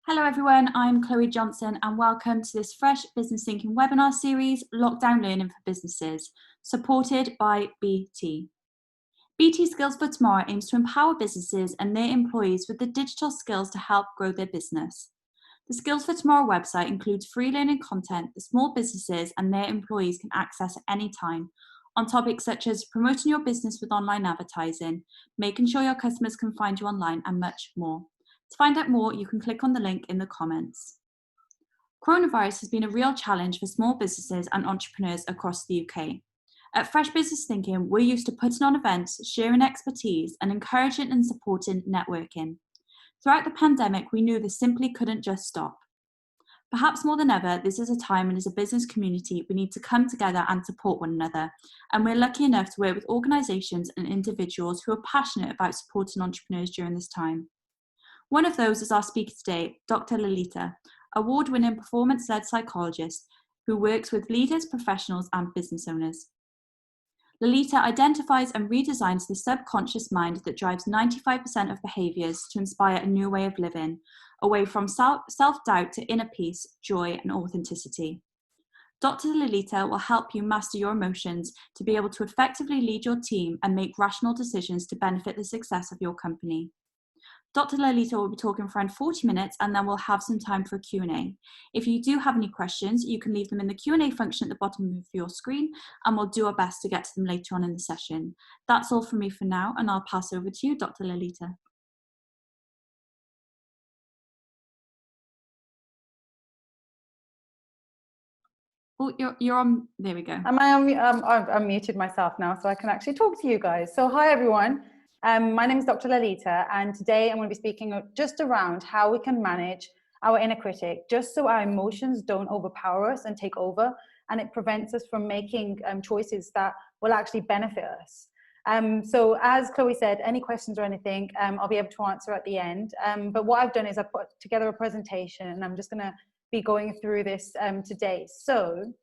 Hello everyone, I'm Chloe Johnson and welcome to this fresh business thinking webinar series, Lockdown Learning for Businesses, supported by BT. BT Skills for Tomorrow aims to empower businesses and their employees with the digital skills to help grow their business. The Skills for Tomorrow website includes free learning content that small businesses and their employees can access at any time on topics such as promoting your business with online advertising, making sure your customers can find you online and much more. To find out more, you can click on the link in the comments. Coronavirus has been a real challenge for small businesses and entrepreneurs across the UK. At Fresh Business Thinking, we're used to putting on events, sharing expertise, and encouraging and supporting networking. Throughout the pandemic, we knew this simply couldn't just stop. Perhaps more than ever, this is a time when as a business community, we need to come together and support one another. And we're lucky enough to work with organisations and individuals who are passionate about supporting entrepreneurs during this time. One of those is our speaker today, Dr. Lalitaa, award-winning performance-led psychologist who works with leaders, professionals and business owners. Lalitaa identifies and redesigns the subconscious mind that drives 95% of behaviours to inspire a new way of living, away from self-doubt to inner peace, joy and authenticity. Dr. Lalitaa will help you master your emotions to be able to effectively lead your team and make rational decisions to benefit the success of your company. Dr. Lalitaa will be talking for around 40 minutes and then we'll have some time for a Q&A. If you do have any questions, you can leave them in the Q&A function at the bottom of your screen and we'll do our best to get to them later on in the session. That's all from me for now and I'll pass over to you, Dr. Lalitaa. Oh, you're on, there we go. Am I on? I've muted myself now so I can actually talk to you guys. So hi everyone. My name is Dr. Lalitaa and today I'm going to be speaking just around how we can manage our inner critic just so our emotions don't overpower us and take over and it prevents us from making choices that will actually benefit us. So as Chloe said, any questions or anything I'll be able to answer at the end. But what I've done is I've put together a presentation and I'm just going to be going through this today. So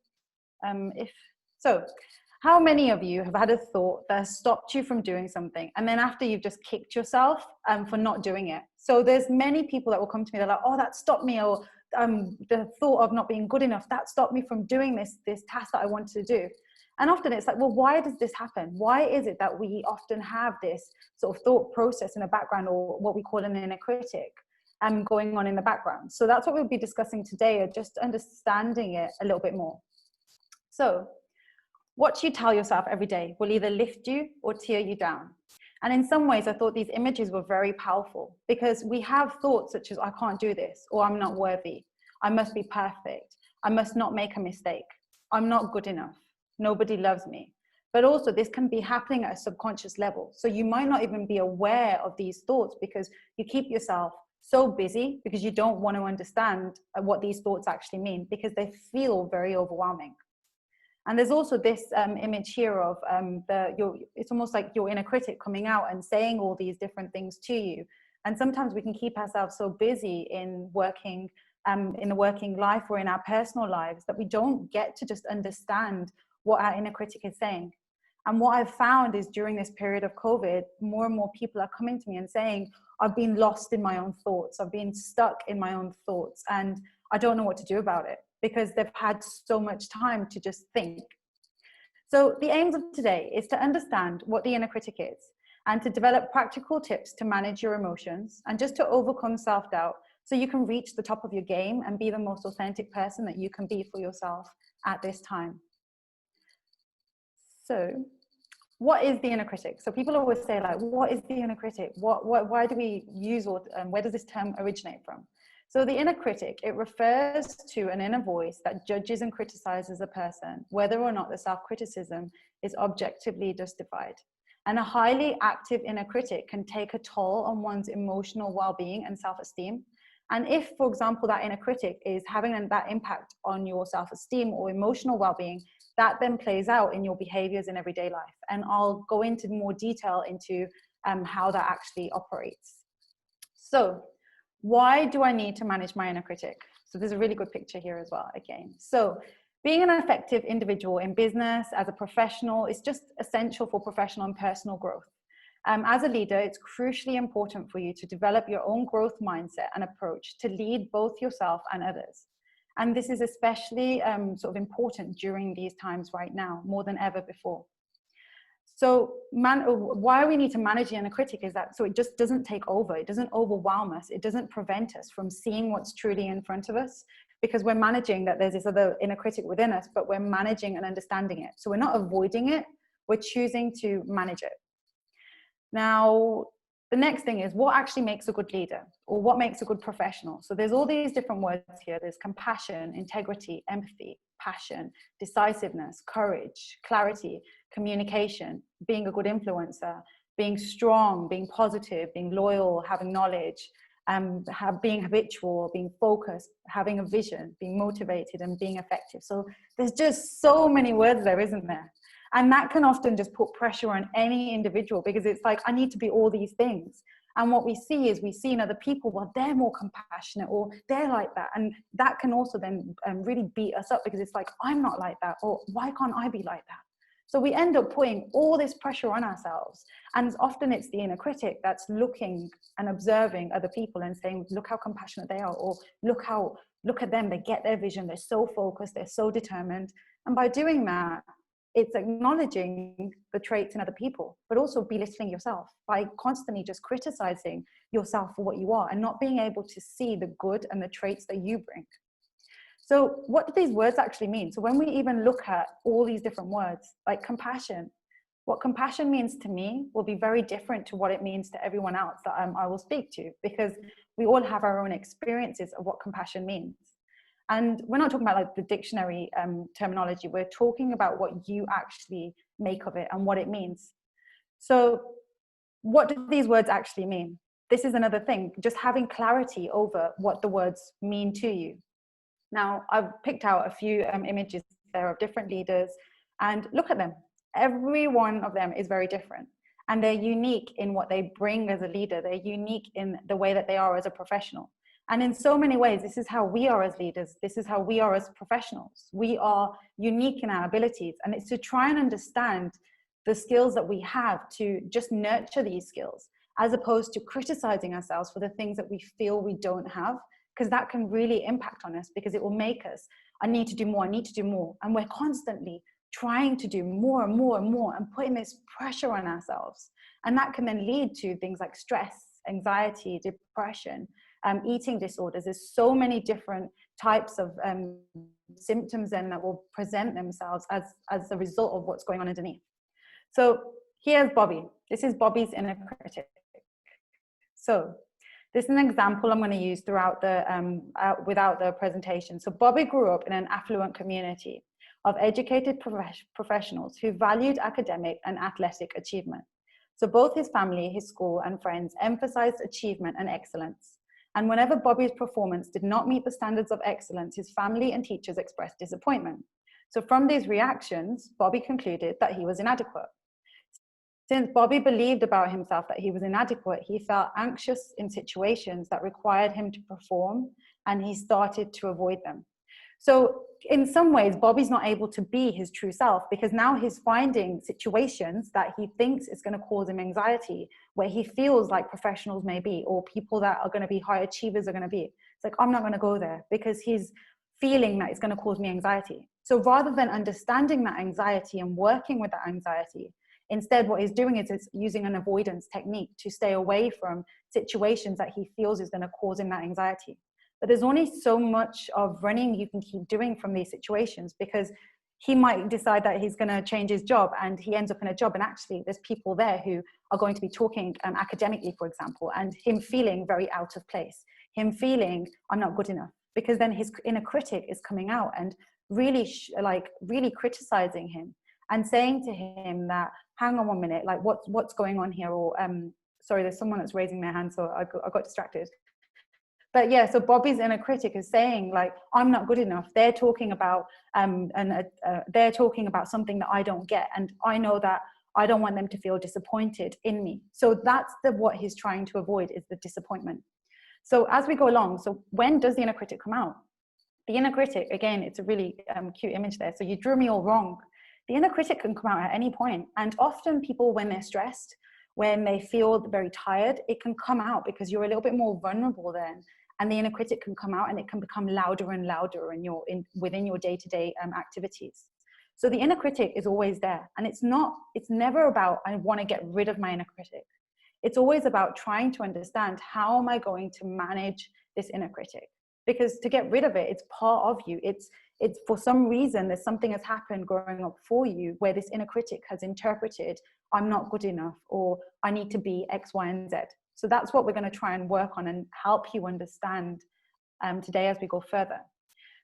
how many of you have had a thought that has stopped you from doing something and then after you've just kicked yourself for not doing it? So there's many people that will come to me, they're like, oh, that stopped me, or the thought of not being good enough, that stopped me from doing this task that I wanted to do. And often it's like, well, why does this happen? Why is it that we often have this sort of thought process in the background, or what we call an inner critic going on in the background? So that's what we'll be discussing today, just understanding it a little bit more. So what you tell yourself every day will either lift you or tear you down. And in some ways, I thought these images were very powerful because we have thoughts such as, I can't do this, or I'm not worthy, I must be perfect, I must not make a mistake, I'm not good enough, nobody loves me. But also this can be happening at a subconscious level. So you might not even be aware of these thoughts because you keep yourself so busy because you don't want to understand what these thoughts actually mean because they feel very overwhelming. And there's also this image here of it's almost like your inner critic coming out and saying all these different things to you. And sometimes we can keep ourselves so busy in working, in the working life or in our personal lives that we don't get to just understand what our inner critic is saying. And what I've found is during this period of COVID, more and more people are coming to me and saying, I've been lost in my own thoughts, I've been stuck in my own thoughts, and I don't know what to do about it, because they've had so much time to just think. So the aims of today is to understand what the inner critic is and to develop practical tips to manage your emotions and just to overcome self-doubt so you can reach the top of your game and be the most authentic person that you can be for yourself at this time. So what is the inner critic? So people always say, like, what is the inner critic? Why do we use, or where does this term originate from? So the inner critic, it refers to an inner voice that judges and criticizes a person, whether or not the self-criticism is objectively justified. And a highly active inner critic can take a toll on one's emotional well-being and self-esteem. And if, for example, that inner critic is having that impact on your self-esteem or emotional well-being, that then plays out in your behaviors in everyday life. And I'll go into more detail into how that actually operates. So why do I need to manage my inner critic? So there's a really good picture here as well, again. So being an effective individual in business, as a professional, is just essential for professional and personal growth. As a leader, it's crucially important for you to develop your own growth mindset and approach to lead both yourself and others. And this is especially sort of important during these times right now, more than ever before. So why we need to manage the inner critic is that so it just doesn't take over, it doesn't overwhelm us, it doesn't prevent us from seeing what's truly in front of us, because we're managing that there's this other inner critic within us, but we're managing and understanding it. So we're not avoiding it, we're choosing to manage it. Now, the next thing is what actually makes a good leader, or what makes a good professional. So there's all these different words here. There's compassion, integrity, empathy, passion, decisiveness, courage, clarity, communication, being a good influencer, being strong, being positive, being loyal, having knowledge, being habitual, being focused, having a vision, being motivated, and being effective. So there's just so many words there, isn't there? And that can often just put pressure on any individual, because it's like, I need to be all these things. And what we see in other people, well, they're more compassionate, or they're like that. And that can also then really beat us up, because it's like, I'm not like that, or why can't I be like that? So we end up putting all this pressure on ourselves. And often it's the inner critic that's looking and observing other people and saying, look how compassionate they are, or look at them, they get their vision, they're so focused, they're so determined. And by doing that, it's acknowledging the traits in other people, but also belittling yourself by constantly just criticizing yourself for what you are and not being able to see the good and the traits that you bring. So what do these words actually mean? So when we even look at all these different words, like compassion, what compassion means to me will be very different to what it means to everyone else that I will speak to, because we all have our own experiences of what compassion means. And we're not talking about like the dictionary terminology. We're talking about what you actually make of it and what it means. So what do these words actually mean? This is another thing, just having clarity over what the words mean to you. Now, I've picked out a few images there of different leaders, and look at them. Every one of them is very different, and they're unique in what they bring as a leader. They're unique in the way that they are as a professional. And in so many ways, this is how we are as leaders. This is how we are as professionals. We are unique in our abilities. And it's to try and understand the skills that we have, to just nurture these skills, as opposed to criticizing ourselves for the things that we feel we don't have, because that can really impact on us, because it will make us, I need to do more, I need to do more. And we're constantly trying to do more and more and more and putting this pressure on ourselves. And that can then lead to things like stress, anxiety, depression, eating disorders. There's so many different types of symptoms then that will present themselves as a result of what's going on underneath. So here's Bobby. This is Bobby's inner critic. So this is an example I'm going to use throughout without the presentation. So Bobby grew up in an affluent community of educated professionals who valued academic and athletic achievement. So both his family, his school, and friends emphasized achievement and excellence. And whenever Bobby's performance did not meet the standards of excellence, his family and teachers expressed disappointment. So from these reactions, Bobby concluded that he was inadequate. Since Bobby believed about himself that he was inadequate, he felt anxious in situations that required him to perform, and he started to avoid them. So in some ways, Bobby's not able to be his true self, because now he's finding situations that he thinks is going to cause him anxiety, where he feels like professionals may be, or people that are going to be high achievers are going to be. It's like, I'm not going to go there, because he's feeling that it's going to cause me anxiety. So rather than understanding that anxiety and working with that anxiety, instead what he's doing is using an avoidance technique to stay away from situations that he feels is going to cause him that anxiety. But there's only so much of running you can keep doing from these situations, because he might decide that he's going to change his job, and he ends up in a job, and actually there's people there who are going to be talking academically, for example, and him feeling very out of place, him feeling I'm not good enough, because then his inner critic is coming out and really really criticizing him and saying to him that, hang on 1 minute, like what's going on here? Or sorry, there's someone that's raising their hand, so I got distracted. But yeah, so Bobby's inner critic is saying, like, I'm not good enough. They're talking about they're talking about something that I don't get, and I know that I don't want them to feel disappointed in me. So that's what he's trying to avoid, is the disappointment. So as we go along, so when does the inner critic come out? The inner critic, again, it's a really cute image there. So you drew me all wrong. The inner critic can come out at any point, and often people, when they're stressed, when they feel very tired, it can come out because you're a little bit more vulnerable then. And the inner critic can come out and it can become louder and louder within your day-to-day activities. So the inner critic is always there. And it's never about, I want to get rid of my inner critic. It's always about trying to understand, how am I going to manage this inner critic? Because to get rid of it, it's part of you. It's for some reason, there's something has happened growing up for you where this inner critic has interpreted, I'm not good enough, or I need to be X, Y, and Z. So that's what we're going to try and work on and help you understand today as we go further.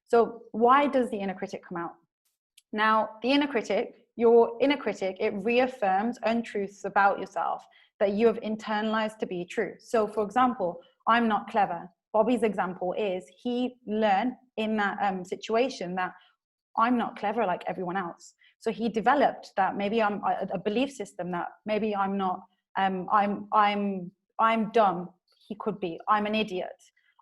So why does the inner critic come out? Now, the inner critic, your inner critic, it reaffirms untruths about yourself that you have internalized to be true. So for example, I'm not clever. Bobby's example is he learned in that situation that I'm not clever like everyone else. So he developed that maybe I'm a belief system that maybe I'm not, I'm dumb. He could be, I'm an idiot,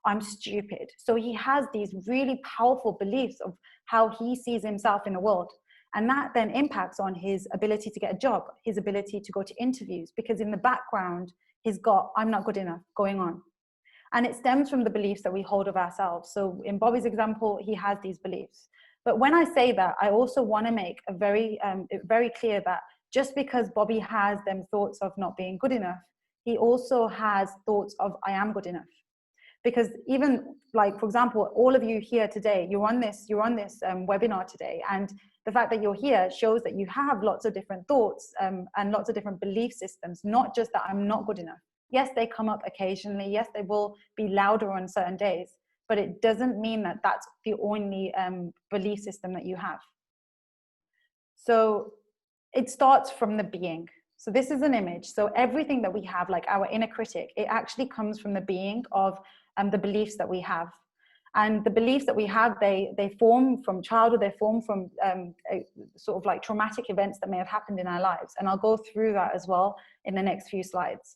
I'm stupid. So he has these really powerful beliefs of how he sees himself in the world. And that then impacts on his ability to get a job, his ability to go to interviews, because in the background, he's got, I'm not good enough going on. And it stems from the beliefs that we hold of ourselves. So in Bobby's example, he has these beliefs. But when I say that, I also want to make a very clear that just because Bobby has them thoughts of not being good enough, he also has thoughts of I am good enough. Because even like, for example, all of you here today, you're on this webinar today, and the fact that you're here shows that you have lots of different thoughts and lots of different belief systems, not just that I'm not good enough. Yes, they come up occasionally. Yes, they will be louder on certain days, but it doesn't mean that that's the only belief system that you have. So it starts from the being. So this is an image. So everything that we have, like our inner critic, it actually comes from the being of the beliefs that we have. And the beliefs that we have, they form from childhood, they form from sort of like traumatic events that may have happened in our lives. And I'll go through that as well in the next few slides.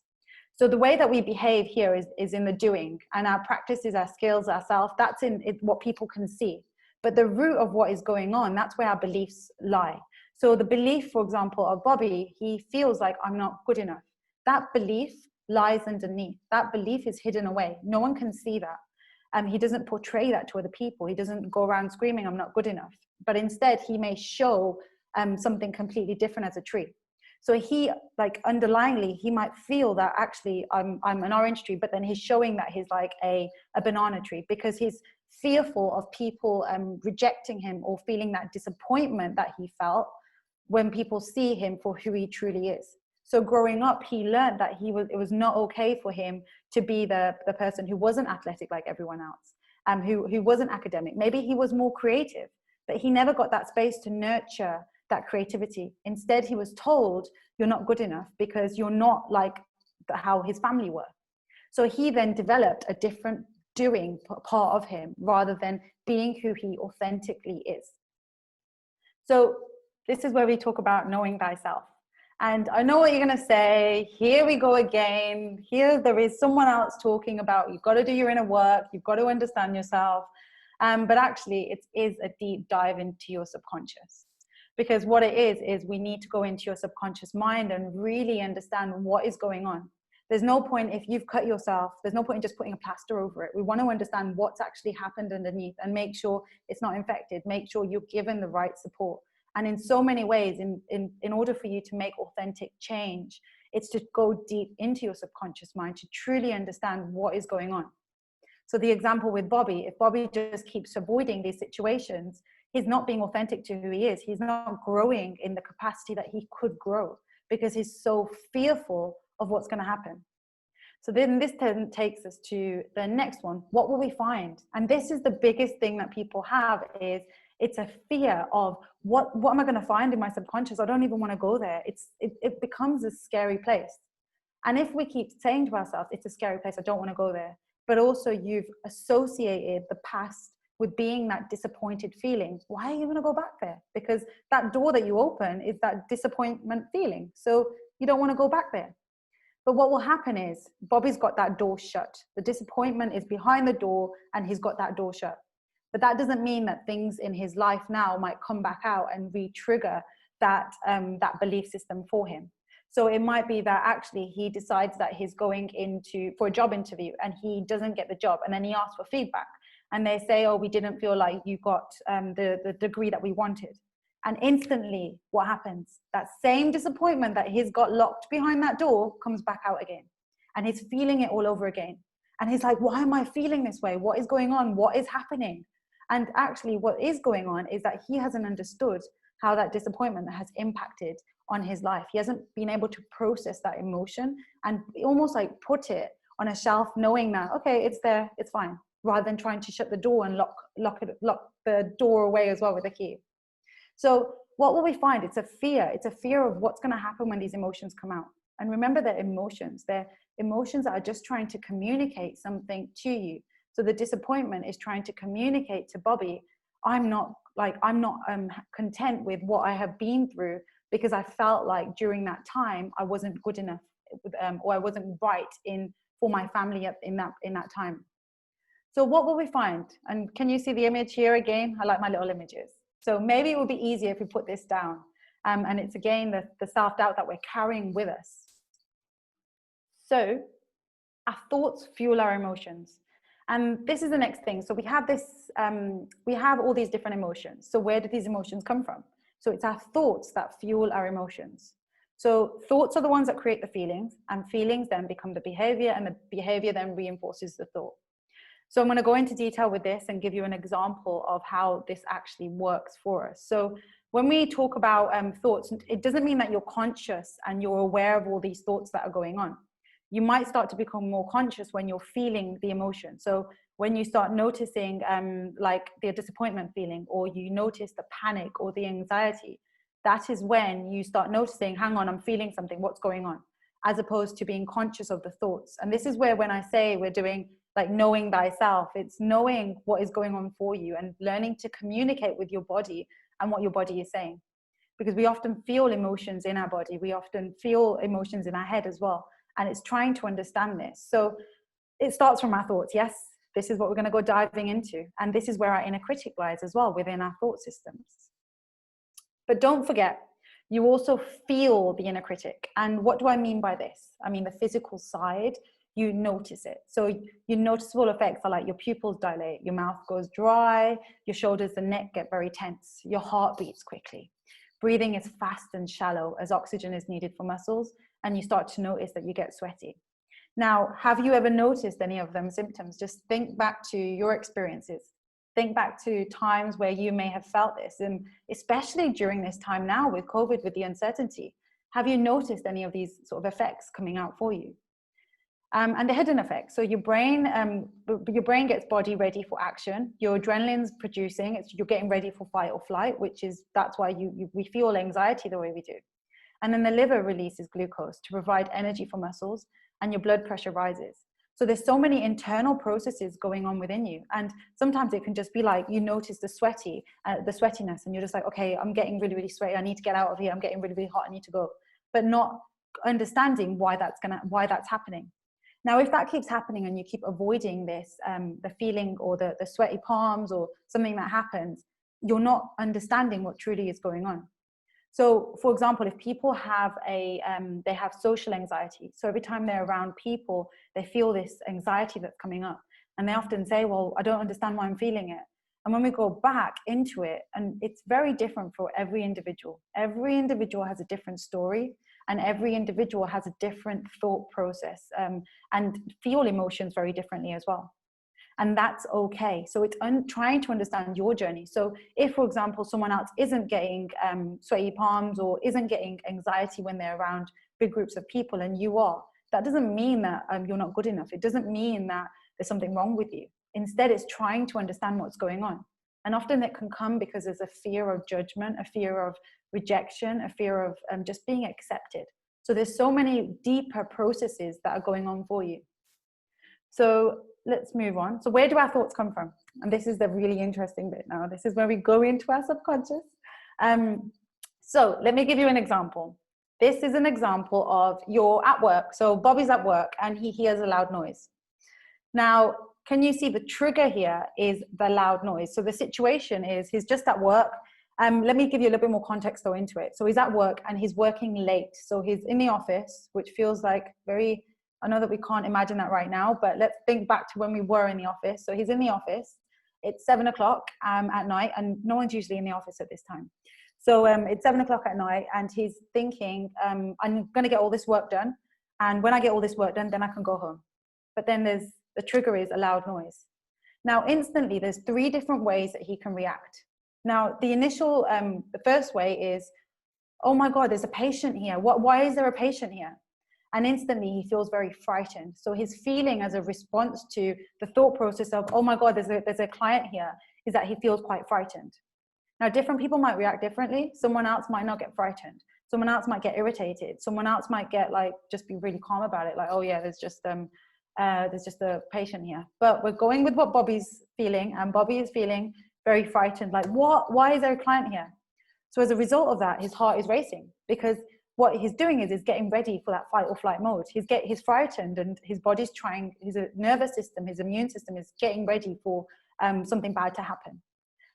So the way that we behave here is in the doing, and our practices, our skills, ourself, that's in what people can see. But the root of what is going on, that's where our beliefs lie. So the belief, for example, of Bobby, he feels like I'm not good enough. That belief lies underneath. That belief is hidden away. No one can see that. He doesn't portray that to other people. He doesn't go around screaming, I'm not good enough. But instead, he may show something completely different as a tree. So he, like underlyingly, he might feel that actually I'm an orange tree, but then he's showing that he's like a banana tree because he's fearful of people rejecting him or feeling that disappointment that he felt when people see him for who he truly is. So growing up, he learned that it was not okay for him to be the person who wasn't athletic like everyone else, who wasn't academic. Maybe he was more creative, but he never got that space to nurture that creativity. Instead, he was told, you're not good enough because you're not like how his family were. So he then developed a different doing part of him rather than being who he authentically is. So this is where we talk about knowing thyself. And I know what you're going to say. Here we go again. Here there is someone else talking about you've got to do your inner work. You've got to understand yourself. But actually, it is a deep dive into your subconscious. Because what it is we need to go into your subconscious mind and really understand what is going on. There's no point if you've cut yourself, there's no point in just putting a plaster over it. We want to understand what's actually happened underneath and make sure it's not infected, make sure you're given the right support. And in so many ways, in order for you to make authentic change, it's to go deep into your subconscious mind to truly understand what is going on. So the example with Bobby, if Bobby just keeps avoiding these situations, he's not being authentic to who he is. He's not growing in the capacity that he could grow because he's so fearful of what's going to happen. So then this then takes us to the next one. What will we find? And this is the biggest thing that people have is it's a fear of what am I going to find in my subconscious? I don't even want to go there. It becomes a scary place. And if we keep saying to ourselves, it's a scary place, I don't want to go there. But also you've associated the past with being that disappointed feeling. Why are you going to go back there? Because that door that you open is that disappointment feeling. So you don't want to go back there. But what will happen is Bobby's got that door shut. The disappointment is behind the door and he's got that door shut. But that doesn't mean that things in his life now might come back out and re-trigger that belief system for him. So it might be that actually he decides that he's going for a job interview and he doesn't get the job. And then he asks for feedback and they say, oh, we didn't feel like you got the degree that we wanted. And instantly what happens? That same disappointment that he's got locked behind that door comes back out again. And he's feeling it all over again. And he's like, why am I feeling this way? What is going on? What is happening? And actually what is going on is that he hasn't understood how that disappointment has impacted on his life. He hasn't been able to process that emotion and almost like put it on a shelf, knowing that, okay, it's there, it's fine, rather than trying to shut the door and lock the door away as well with a key. So what will we find? It's a fear. It's a fear of what's going to happen when these emotions come out. And remember, they're emotions that are just trying to communicate something to you. So the disappointment is trying to communicate to Bobby, I'm not content with what I have been through, because I felt like during that time I wasn't good enough, or I wasn't right for my family in that time. So what will we find? And can you see the image here again? I like my little images. So maybe it will be easier if we put this down. And it's again the self-doubt that we're carrying with us. So our thoughts fuel our emotions. And this is the next thing. So we have all these different emotions. So where do these emotions come from? So it's our thoughts that fuel our emotions. So thoughts are the ones that create the feelings, and feelings then become the behavior, and the behavior then reinforces the thought. So I'm going to go into detail with this and give you an example of how this actually works for us. So when we talk about thoughts, it doesn't mean that you're conscious and you're aware of all these thoughts that are going on. You might start to become more conscious when you're feeling the emotion. So when you start noticing like the disappointment feeling, or you notice the panic or the anxiety, that is when you start noticing, hang on, I'm feeling something, what's going on? As opposed to being conscious of the thoughts. And this is where, when I say we're doing like knowing thyself, it's knowing what is going on for you and learning to communicate with your body and what your body is saying. Because we often feel emotions in our body. We often feel emotions in our head as well. And it's trying to understand this. So it starts from our thoughts. Yes, this is what we're going to go diving into. And this is where our inner critic lies as well, within our thought systems. But don't forget, you also feel the inner critic. And what do I mean by this? I mean the physical side. You notice it. So your noticeable effects are like your pupils dilate, your mouth goes dry, your shoulders and neck get very tense, your heart beats quickly. Breathing is fast and shallow as oxygen is needed for muscles, and you start to notice that you get sweaty. Now, have you ever noticed any of them symptoms? Just think back to your experiences. Think back to times where you may have felt this, and especially during this time now with COVID, with the uncertainty. Have you noticed any of these sort of effects coming out for you? And the hidden effects. So your brain gets body ready for action. Your adrenaline's producing. You're getting ready for fight or flight, that's why we feel anxiety the way we do. And then the liver releases glucose to provide energy for muscles, and your blood pressure rises. So there's so many internal processes going on within you. And sometimes it can just be like, you notice the sweatiness, and you're just like, okay, I'm getting really, really sweaty. I need to get out of here. I'm getting really, really hot. I need to go. But not understanding why that's happening. Now, if that keeps happening and you keep avoiding this, the feeling or the sweaty palms or something that happens, you're not understanding what truly is going on. So, for example, if people have they have social anxiety, so every time they're around people, they feel this anxiety that's coming up, and they often say, well, I don't understand why I'm feeling it. And when we go back into it, and it's very different for every individual. Every individual has a different story, and every individual has a different thought process, and feel emotions very differently as well. And that's okay. So it's trying to understand your journey. So if, for example, someone else isn't getting sweaty palms or isn't getting anxiety when they're around big groups of people and you are, that doesn't mean that you're not good enough. It doesn't mean that there's something wrong with you. Instead, it's trying to understand what's going on. And often it can come because there's a fear of judgment, a fear of rejection, a fear of just being accepted. So there's so many deeper processes that are going on for you. So let's move on. So where do our thoughts come from? And this is the really interesting bit now. This is where we go into our subconscious. So let me give you an example. This is an example of you're at work. So Bobby's at work and he hears a loud noise. Now, can you see the trigger here is the loud noise? So the situation is he's just at work Let me give you a little bit more context though into it. So he's at work and he's working late. So he's in the office, which feels like very, I know that we can't imagine that right now, but let's think back to when we were in the office. So he's in the office. It's 7 o'clock at night, and no one's usually in the office at this time. So it's 7 o'clock at night, and he's thinking, I'm going to get all this work done. And when I get all this work done, then I can go home. But then the trigger is a loud noise. Now, instantly, there's 3 different ways that he can react. Now, the initial, the first way is, oh my God, there's a patient here. Why is there a patient here? And instantly he feels very frightened. So his feeling as a response to the thought process of, oh my God, there's a client here, is that he feels quite frightened. Now, different people might react differently. Someone else might not get frightened. Someone else might get irritated. Someone else might get like, just be really calm about it. Like, oh yeah, there's just a patient here. But we're going with what Bobby's feeling, and Bobby is feeling very frightened. Like, what? Why is there a client here? So as a result of that, his heart is racing, because what he's doing is getting ready for that fight or flight mode. He's frightened, and his body's trying, his nervous system, his immune system is getting ready for something bad to happen.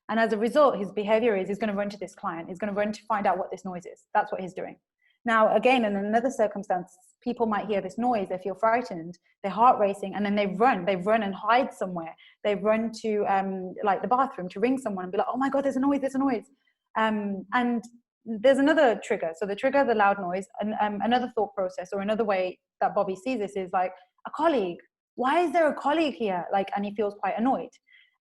And as a result, his behavior is he's going to run to this client. He's going to run to find out what this noise is. That's what he's doing. Now, again, in another circumstance, people might hear this noise, they feel frightened, their heart racing, and then they run and hide somewhere. They run to like the bathroom to ring someone and be like, oh my God, there's a noise. And there's another trigger. So the trigger, the loud noise, and another thought process, or another way that Bobby sees this is like, a colleague. Why is there a colleague here? Like, and he feels quite annoyed.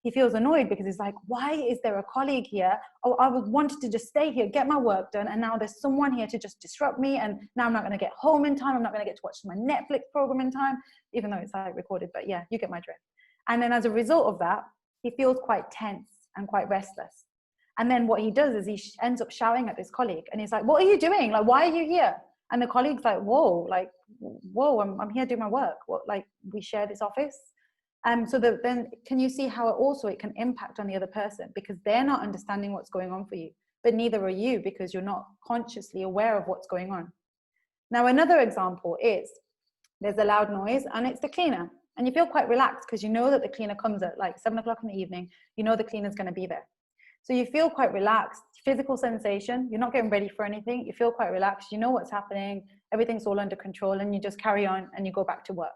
He feels annoyed because he's like, why is there a colleague here? Oh, I wanted to just stay here, get my work done, and now there's someone here to just disrupt me, and now I'm not going to get home in time. I'm not going to get to watch my Netflix program in time, even though it's like recorded, but yeah, you get my drift. And then as a result of that, he feels quite tense and quite restless. And then what he does is he ends up shouting at this colleague, and he's like, what are you doing? Like, why are you here? And the colleague's like, whoa, I'm here doing my work. What, like, we share this office? So that then can you see how it can impact on the other person, because they're not understanding what's going on for you, but neither are you, because you're not consciously aware of what's going on. Now, another example is there's a loud noise and it's the cleaner, and you feel quite relaxed because you know that the cleaner comes at like 7 o'clock in the evening. You know the cleaner's going to be there. So you feel quite relaxed, physical sensation. You're not getting ready for anything. You feel quite relaxed. You know what's happening. Everything's all under control, and you just carry on and you go back to work.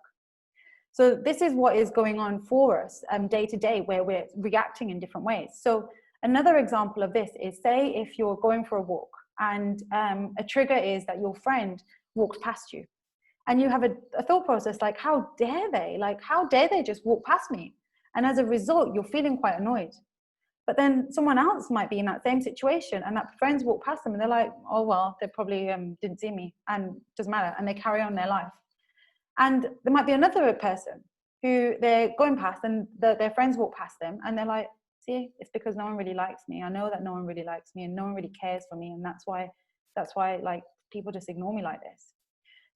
So this is what is going on for us day to day, where we're reacting in different ways. So another example of this is, say if you're going for a walk and a trigger is that your friend walks past you, and you have a thought process like, how dare they? Like, how dare they just walk past me? And as a result, you're feeling quite annoyed. But then someone else might be in that same situation, and that friends walk past them and they're like, oh, well, they probably didn't see me, and it doesn't matter. And they carry on their life. And there might be another person who they're going past, and their friends walk past them, and they're like, see, it's because no one really likes me. I know that no one really likes me, and no one really cares for me. And that's why like people just ignore me like this.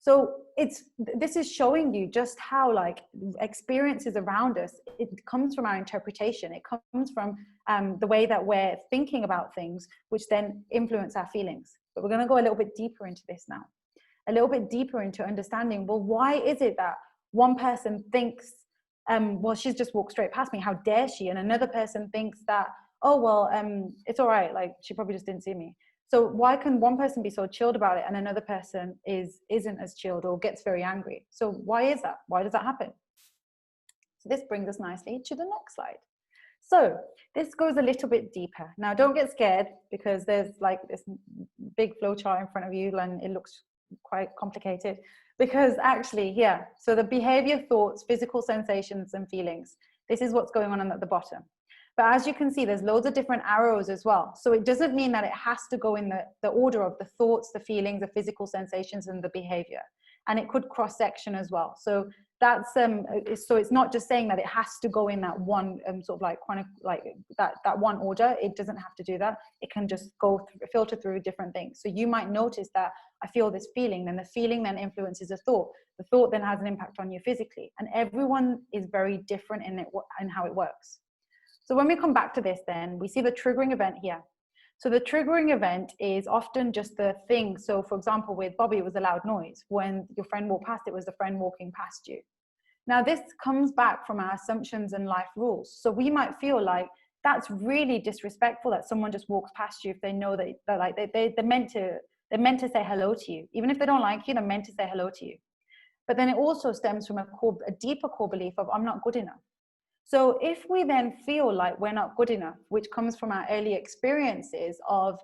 So this is showing you just how like experiences around us, it comes from our interpretation. It comes from the way that we're thinking about things, which then influence our feelings. But we're going to go a little bit deeper into this now. A little bit deeper into understanding, well, why is it that one person thinks, well, she's just walked straight past me, how dare she? And another person thinks that, oh, well, it's all right, like she probably just didn't see me. So why can one person be so chilled about it and another person isn't as chilled or gets very angry? So why is that? Why does that happen? So this brings us nicely to the next slide. So this goes a little bit deeper. Now, don't get scared, because there's like this big flow chart in front of you and it looks quite complicated, because actually here, so the behavior, thoughts, physical sensations and feelings, this is what's going on at the bottom. But as you can see, there's loads of different arrows as well. So it doesn't mean that it has to go in the order of the thoughts, the feelings, the physical sensations and the behavior. And it could cross section as well. So that's so it's not just saying that it has to go in that one sort of like that one order. It doesn't have to do that. It can just go through, filter through different things. So you might notice that I feel this feeling, then the feeling then influences a thought. The thought then has an impact on you physically. And everyone is very different in how it works. So when we come back to this, then we see the triggering event here. So the triggering event is often just the thing. So for example, with Bobby, it was a loud noise. When your friend walked past, it was the friend walking past you. Now this comes back from our assumptions and life rules. So we might feel like that's really disrespectful that someone just walks past you if they know that they're meant to say hello to you. Even if they don't like you, they're meant to say hello to you. But then it also stems from a deeper core belief of I'm not good enough. So if we then feel like we're not good enough, which comes from our early experiences of,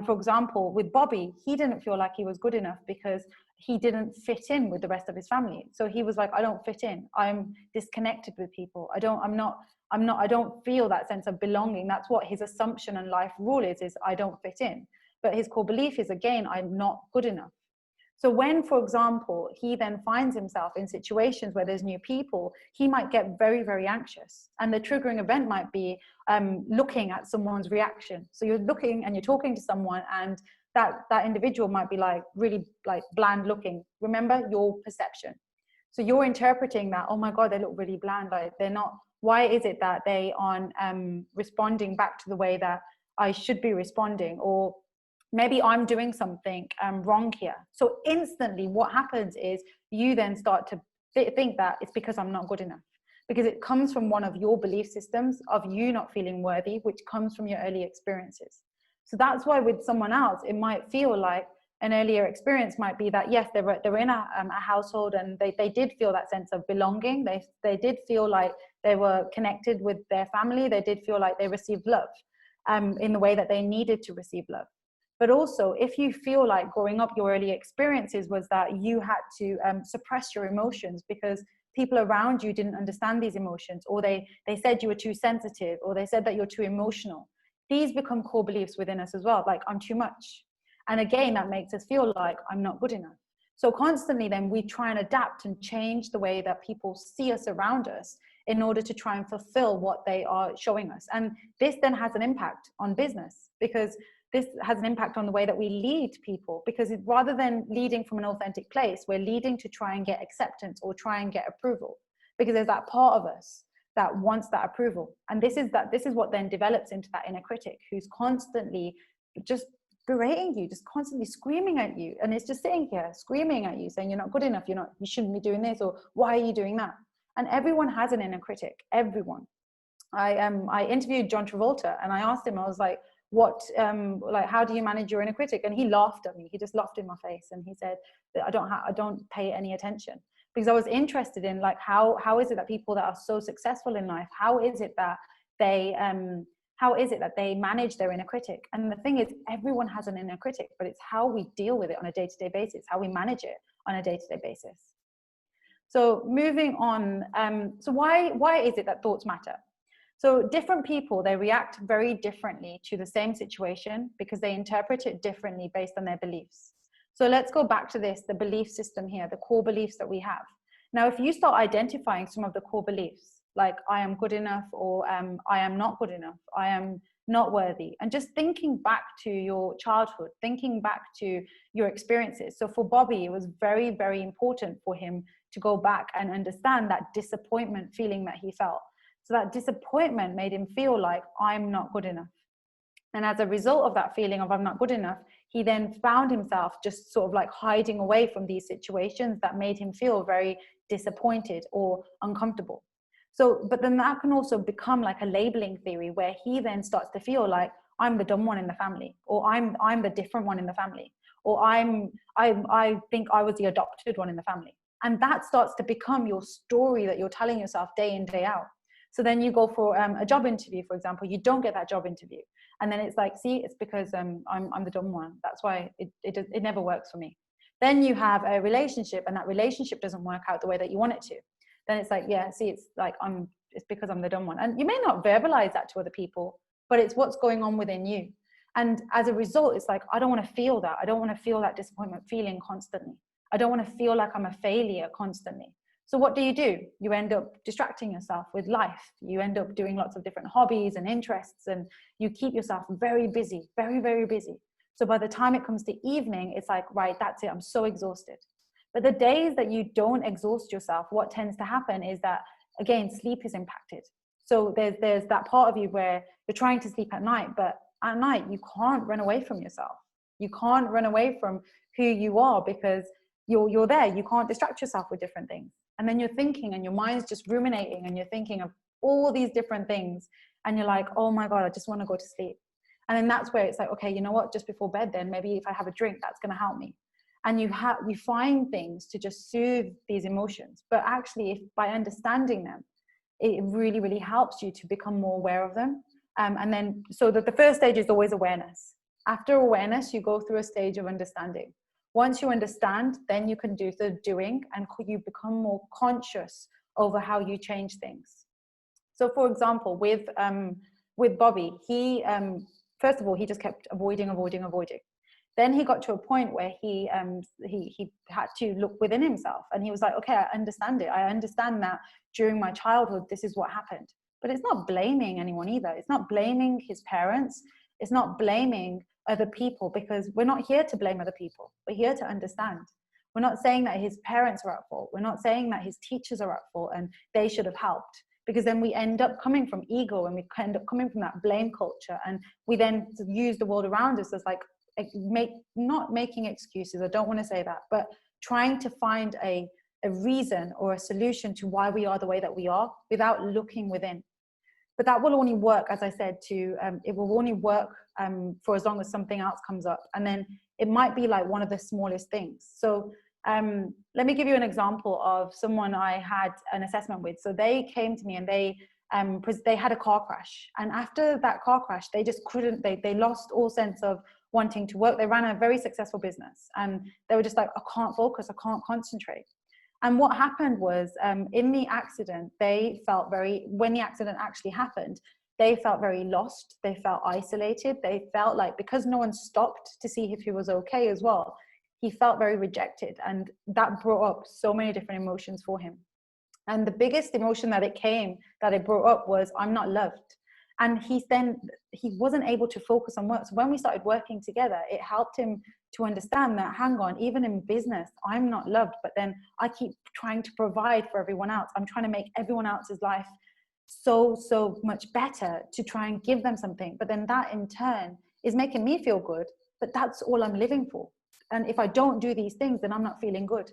for example, with Bobby, he didn't feel like he was good enough because he didn't fit in with the rest of his family. So he was like, I don't fit in. I'm disconnected with people. I don't feel that sense of belonging. That's what his assumption and life rule is I don't fit in. But his core belief is, again, I'm not good enough. So when, for example, he then finds himself in situations where there's new people, he might get very, very anxious. And the triggering event might be looking at someone's reaction. So you're looking and you're talking to someone, and that individual might be like really like bland looking. Remember your perception. So you're interpreting that, oh my God, they look really bland. Like they're not, why is it that they aren't responding back to the way that I should be responding? Or maybe I'm doing something wrong here. So instantly what happens is you then start to think that it's because I'm not good enough, because it comes from one of your belief systems of you not feeling worthy, which comes from your early experiences. So that's why with someone else, it might feel like an earlier experience might be that, yes, they were in a household and they did feel that sense of belonging. They did feel like they were connected with their family. They did feel like they received love in the way that they needed to receive love. But also, if you feel like growing up, your early experiences was that you had to suppress your emotions because people around you didn't understand these emotions, or they said you were too sensitive, or they said that you're too emotional. These become core beliefs within us as well, like I'm too much. And again, that makes us feel like I'm not good enough. So constantly then we try and adapt and change the way that people see us around us in order to try and fulfill what they are showing us. And this then has an impact on business, because this has an impact on the way that we lead people, because rather than leading from an authentic place, we're leading to try and get acceptance or try and get approval, because there's that part of us that wants that approval. And this is what then develops into that inner critic, who's constantly just berating you, just constantly screaming at you. And it's just sitting here screaming at you, saying you're not good enough, you shouldn't be doing this, or why are you doing that? And everyone has an inner critic, everyone. I interviewed John Travolta, and I asked him, I was like, how do you manage your inner critic? And he laughed at me. He just laughed in my face, and he said that I don't pay any attention, because I was interested in like how is it that people that are so successful in life, how is it that they manage their inner critic? And the thing is, everyone has an inner critic, but it's how we deal with it on a day-to-day basis, how we manage it on a day-to-day basis. So moving on, so why is it that thoughts matter? So different people, they react very differently to the same situation because they interpret it differently based on their beliefs. So let's go back to this, the belief system here, the core beliefs that we have. Now, if you start identifying some of the core beliefs, like I am good enough, or I am not good enough, I am not worthy, and just thinking back to your childhood, thinking back to your experiences. So for Bobby, it was very, very important for him to go back and understand that disappointment feeling that he felt. So that disappointment made him feel like I'm not good enough. And as a result of that feeling of I'm not good enough, he then found himself just sort of like hiding away from these situations that made him feel very disappointed or uncomfortable. So, but then that can also become like a labeling theory, where he then starts to feel like I'm the dumb one in the family, or I'm the different one in the family, or I think I was the adopted one in the family. And that starts to become your story that you're telling yourself day in, day out. So then you go for a job interview, for example, you don't get that job interview. And then it's like, see, it's because I'm the dumb one. That's why it never works for me. Then you have a relationship, and that relationship doesn't work out the way that you want it to. Then it's like, yeah, see, it's like, it's because I'm the dumb one. And you may not verbalize that to other people, but it's what's going on within you. And as a result, it's like, I don't want to feel that. I don't want to feel that disappointment feeling constantly. I don't want to feel like I'm a failure constantly. So what do? You end up distracting yourself with life. You end up doing lots of different hobbies and interests, and you keep yourself very busy, very, very busy. So by the time it comes to evening, it's like, right, that's it, I'm so exhausted. But the days that you don't exhaust yourself, what tends to happen is that, again, sleep is impacted. So there's that part of you where you're trying to sleep at night, but at night you can't run away from yourself. You can't run away from who you are, because you're there. You can't distract yourself with different things. And then you're thinking, and your mind's just ruminating, and you're thinking of all these different things. and you're like, oh my God, I just want to go to sleep. And then that's where it's like, okay, you know what, just before bed, then maybe if I have a drink, that's going to help me. And you find things to just soothe these emotions. But actually, if by understanding them, it really, really helps you to become more aware of them. And then, so that the first stage is always awareness. After awareness, you go through a stage of understanding. Once you understand, then you can do the doing, and you become more conscious over how you change things. So, for example, with Bobby, he first of all, he just kept avoiding. Then he got to a point where he had to look within himself, and he was like, okay, I understand it. I understand that during my childhood, this is what happened. But it's not blaming anyone either. It's not blaming his parents. It's not blaming other people, because we're not here to blame other people. We're here to understand. We're not saying that his parents are at fault. We're not saying that his teachers are at fault and they should have helped, because then we end up coming from ego, and we end up coming from that blame culture. And we then use the world around us as like, not making excuses. I don't want to say that, but trying to find a reason or a solution to why we are the way that we are without looking within. But that will only work, as I said, it will only work for as long as something else comes up. And then it might be like one of the smallest things. So let me give you an example of someone I had an assessment with. So they came to me and they had a car crash. And after that car crash, they just couldn't, they lost all sense of wanting to work. They ran a very successful business, and they were just like, I can't focus, I can't concentrate. And what happened was, in the accident, when the accident actually happened, they felt very lost. They felt isolated. They felt like, because no one stopped to see if he was okay as well, he felt very rejected. And that brought up so many different emotions for him. And the biggest emotion that it brought up was, I'm not loved. And he wasn't able to focus on work. So when we started working together, it helped him to understand that, hang on, even in business, I'm not loved, but then I keep trying to provide for everyone else. I'm trying to make everyone else's life so much better, to try and give them something. But then that in turn is making me feel good, but that's all I'm living for. And if I don't do these things, then I'm not feeling good.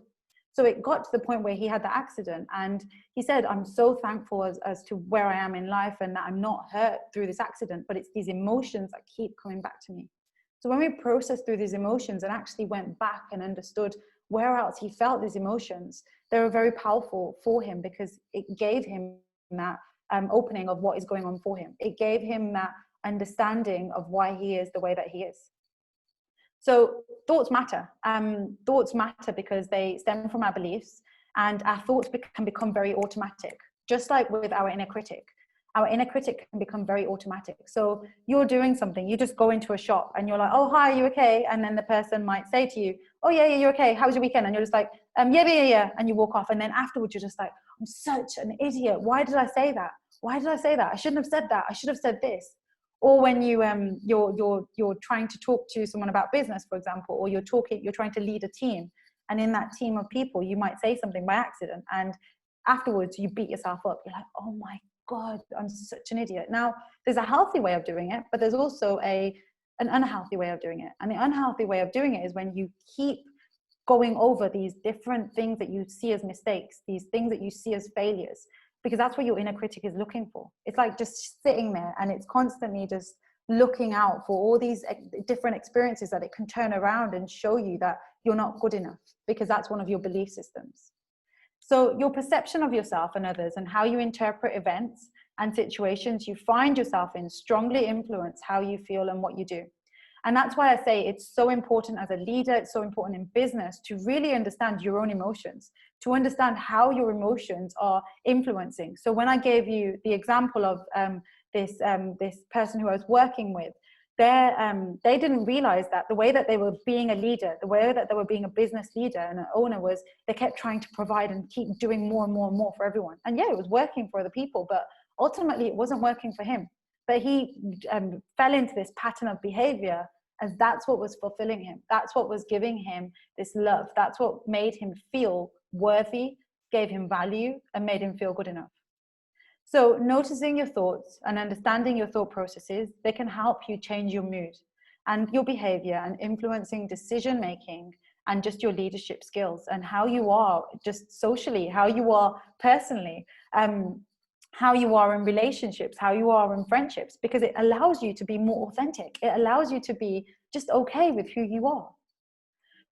So it got to the point where he had the accident, and he said, I'm so thankful as to where I am in life, and that I'm not hurt through this accident, but it's these emotions that keep coming back to me. So when we processed through these emotions and actually went back and understood where else he felt these emotions, they were very powerful for him, because it gave him that opening of what is going on for him. It gave him that understanding of why he is the way that he is. So thoughts matter. Thoughts matter because they stem from our beliefs, and our thoughts can become very automatic, just like with our inner critic. Our inner critic can become very automatic. So you're doing something, you just go into a shop and you're like, oh, hi, are you okay? And then the person might say to you, oh, yeah, you're okay. How was your weekend? And you're just like, yeah. And you walk off. And then afterwards, you're just like, I'm such an idiot. Why did I say that? Why did I say that? I shouldn't have said that. I should have said this. Or when you're trying to talk to someone about business, for example, or you're trying to lead a team, and in that team of people, you might say something by accident, and afterwards you beat yourself up. You're like, oh my God, I'm such an idiot. Now, there's a healthy way of doing it, but there's also an unhealthy way of doing it. And the unhealthy way of doing it is when you keep going over these different things that you see as mistakes, these things that you see as failures, because that's what your inner critic is looking for. It's like just sitting there, and it's constantly just looking out for all these different experiences that it can turn around and show you that you're not good enough, because that's one of your belief systems. So your perception of yourself and others, and how you interpret events and situations you find yourself in, strongly influence how you feel and what you do. And that's why I say it's so important as a leader, it's so important in business to really understand your own emotions, to understand how your emotions are influencing. So when I gave you the example of this person who I was working with, they didn't realize that the way that they were being a leader, the way that they were being a business leader and an owner, was they kept trying to provide and keep doing more and more and more for everyone. And yeah, it was working for other people, but ultimately it wasn't working for him. But he fell into this pattern of behavior, as that's what was fulfilling him. That's what was giving him this love. That's what made him feel worthy, gave him value, and made him feel good enough. So noticing your thoughts and understanding your thought processes, they can help you change your mood and your behavior, and influencing decision making and just your leadership skills and how you are just socially, how you are personally. how you are in relationships, how you are in friendships, because it allows you to be more authentic. It allows you to be just okay with who you are.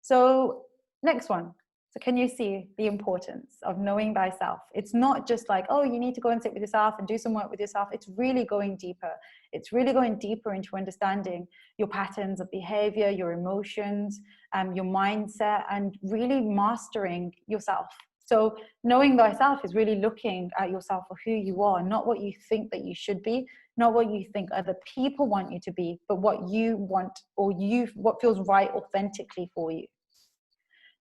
So next one. So can you see the importance of knowing thyself? It's not just like, oh, you need to go and sit with yourself and do some work with yourself. It's really going deeper. It's really going deeper into understanding your patterns of behavior, your emotions, your mindset, and really mastering yourself. So knowing thyself is really looking at yourself for who you are, not what you think that you should be, not what you think other people want you to be, but what you want, or what feels right authentically for you.